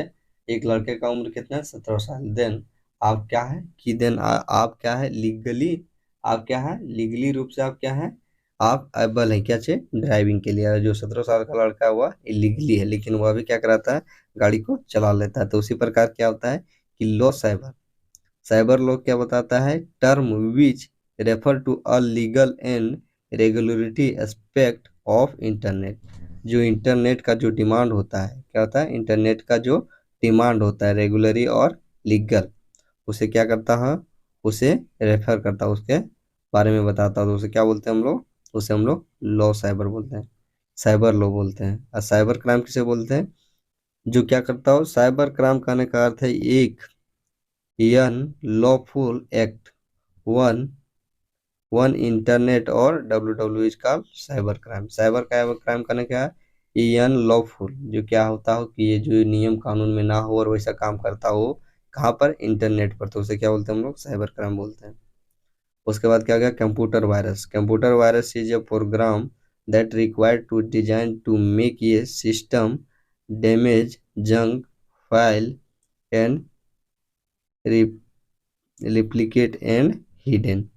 एक लड़के का उम्र कितना है, 17 साल, देन आप क्या है कि देन आप क्या है लीगली, आप क्या है लीगली रूप से आप क्या है, आप एबल है क्या चाहिए ड्राइविंग के लिए। जो 17 साल का लड़का है वह इलीगली है, लेकिन वह भी क्या कराता है, गाड़ी को चला लेता है। तो उसी प्रकार क्या होता है कि लॉ साइबर, साइबर लॉ क्या बताता है, term which refer to a legal and regulatory aspect of internet. जो इंटरनेट का जो डिमांड होता है, क्या होता है, इंटरनेट का जो डिमांड होता है, रेगुलरी और लीगल, उसे क्या करता है, उसे रेफर करता है, उसके बारे में बताता है। तो उसे क्या बोलते हैं हम लोग, उसे हम लोग लॉ साइबर बोलते हैं, साइबर लॉ बोलते हैं। और साइबर क्राइम किसे बोलते हैं, जो क्या करता हो, साइबर क्राइम कहने का अर्थ है एक unlawful act, one one internet और डब्ल्यू इज का साइबर क्राइम। साइबर क्राइम करने क्या है, ये अनलॉफुल, जो क्या होता हो कि ये जो नियम कानून में ना हो और वैसा काम करता हो, कहाँ पर, इंटरनेट पर, तो उसे क्या बोलते हैं हम लोग, साइबर क्राइम बोलते हैं। उसके बाद क्या गया, computer virus. Computer virus is a program that required to design to make ये system damage junk file and replicate and hidden.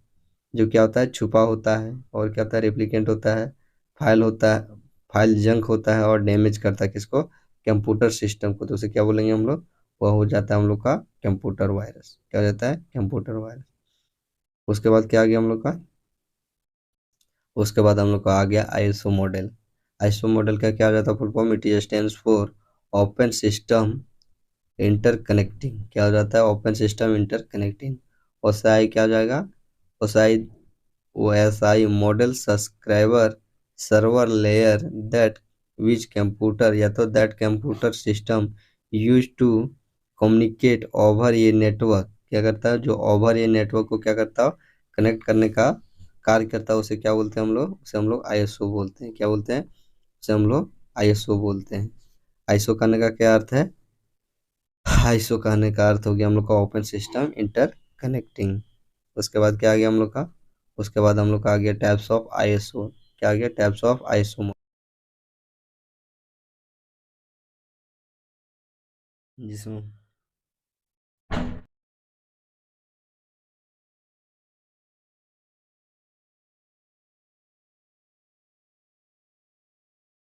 जो क्या होता है, छुपा होता है, और क्या होता है, रेप्लिकेंट होता है, फाइल होता है, फाइल जंक होता है, और डैमेज करता है किसको, कंप्यूटर सिस्टम को। तो उसे क्या बोलेंगे हम लोग, वह हो जाता है हम लोग का कंप्यूटर वायरस। क्या हो जाता है, कंप्यूटर वायरस। उसके बाद क्या आ गया हम लोग का, उसके बाद हम लोग का आ गया आईएसओ मॉडल। आईएसओ मॉडल का क्या हो जाता है, full form, it stands for open system interconnecting. क्या हो जाता है, ओपन सिस्टम इंटरकनेक्टिंग। ओसाई क्या हो जाएगा, OSI, OSI model subscriber server layer that which computer, या तो that computer system use to communicate over ये नेटवर्क। क्या करता है, जो ओवर ये नेटवर्क को क्या करता है, कनेक्ट करने का कार्य करता है, उसे क्या बोलते हैं हम लोग, उसे हम लोग आईएसओ बोलते हैं। क्या बोलते हैं, उसे हम लोग आईएसओ बोलते हैं। आईएसओ करने का क्या अर्थ है, आईएसओ कहने का अर्थ हो गया हम लोग का ओपन सिस्टम इंटर कनेक्टिंग। उसके बाद क्या आ गया हम लोग का, उसके बाद हम लोग का आ गया टाइप्स ऑफ आईएसओ। क्या आ गया, टाइप्स ऑफ आईएसओ, जिसमें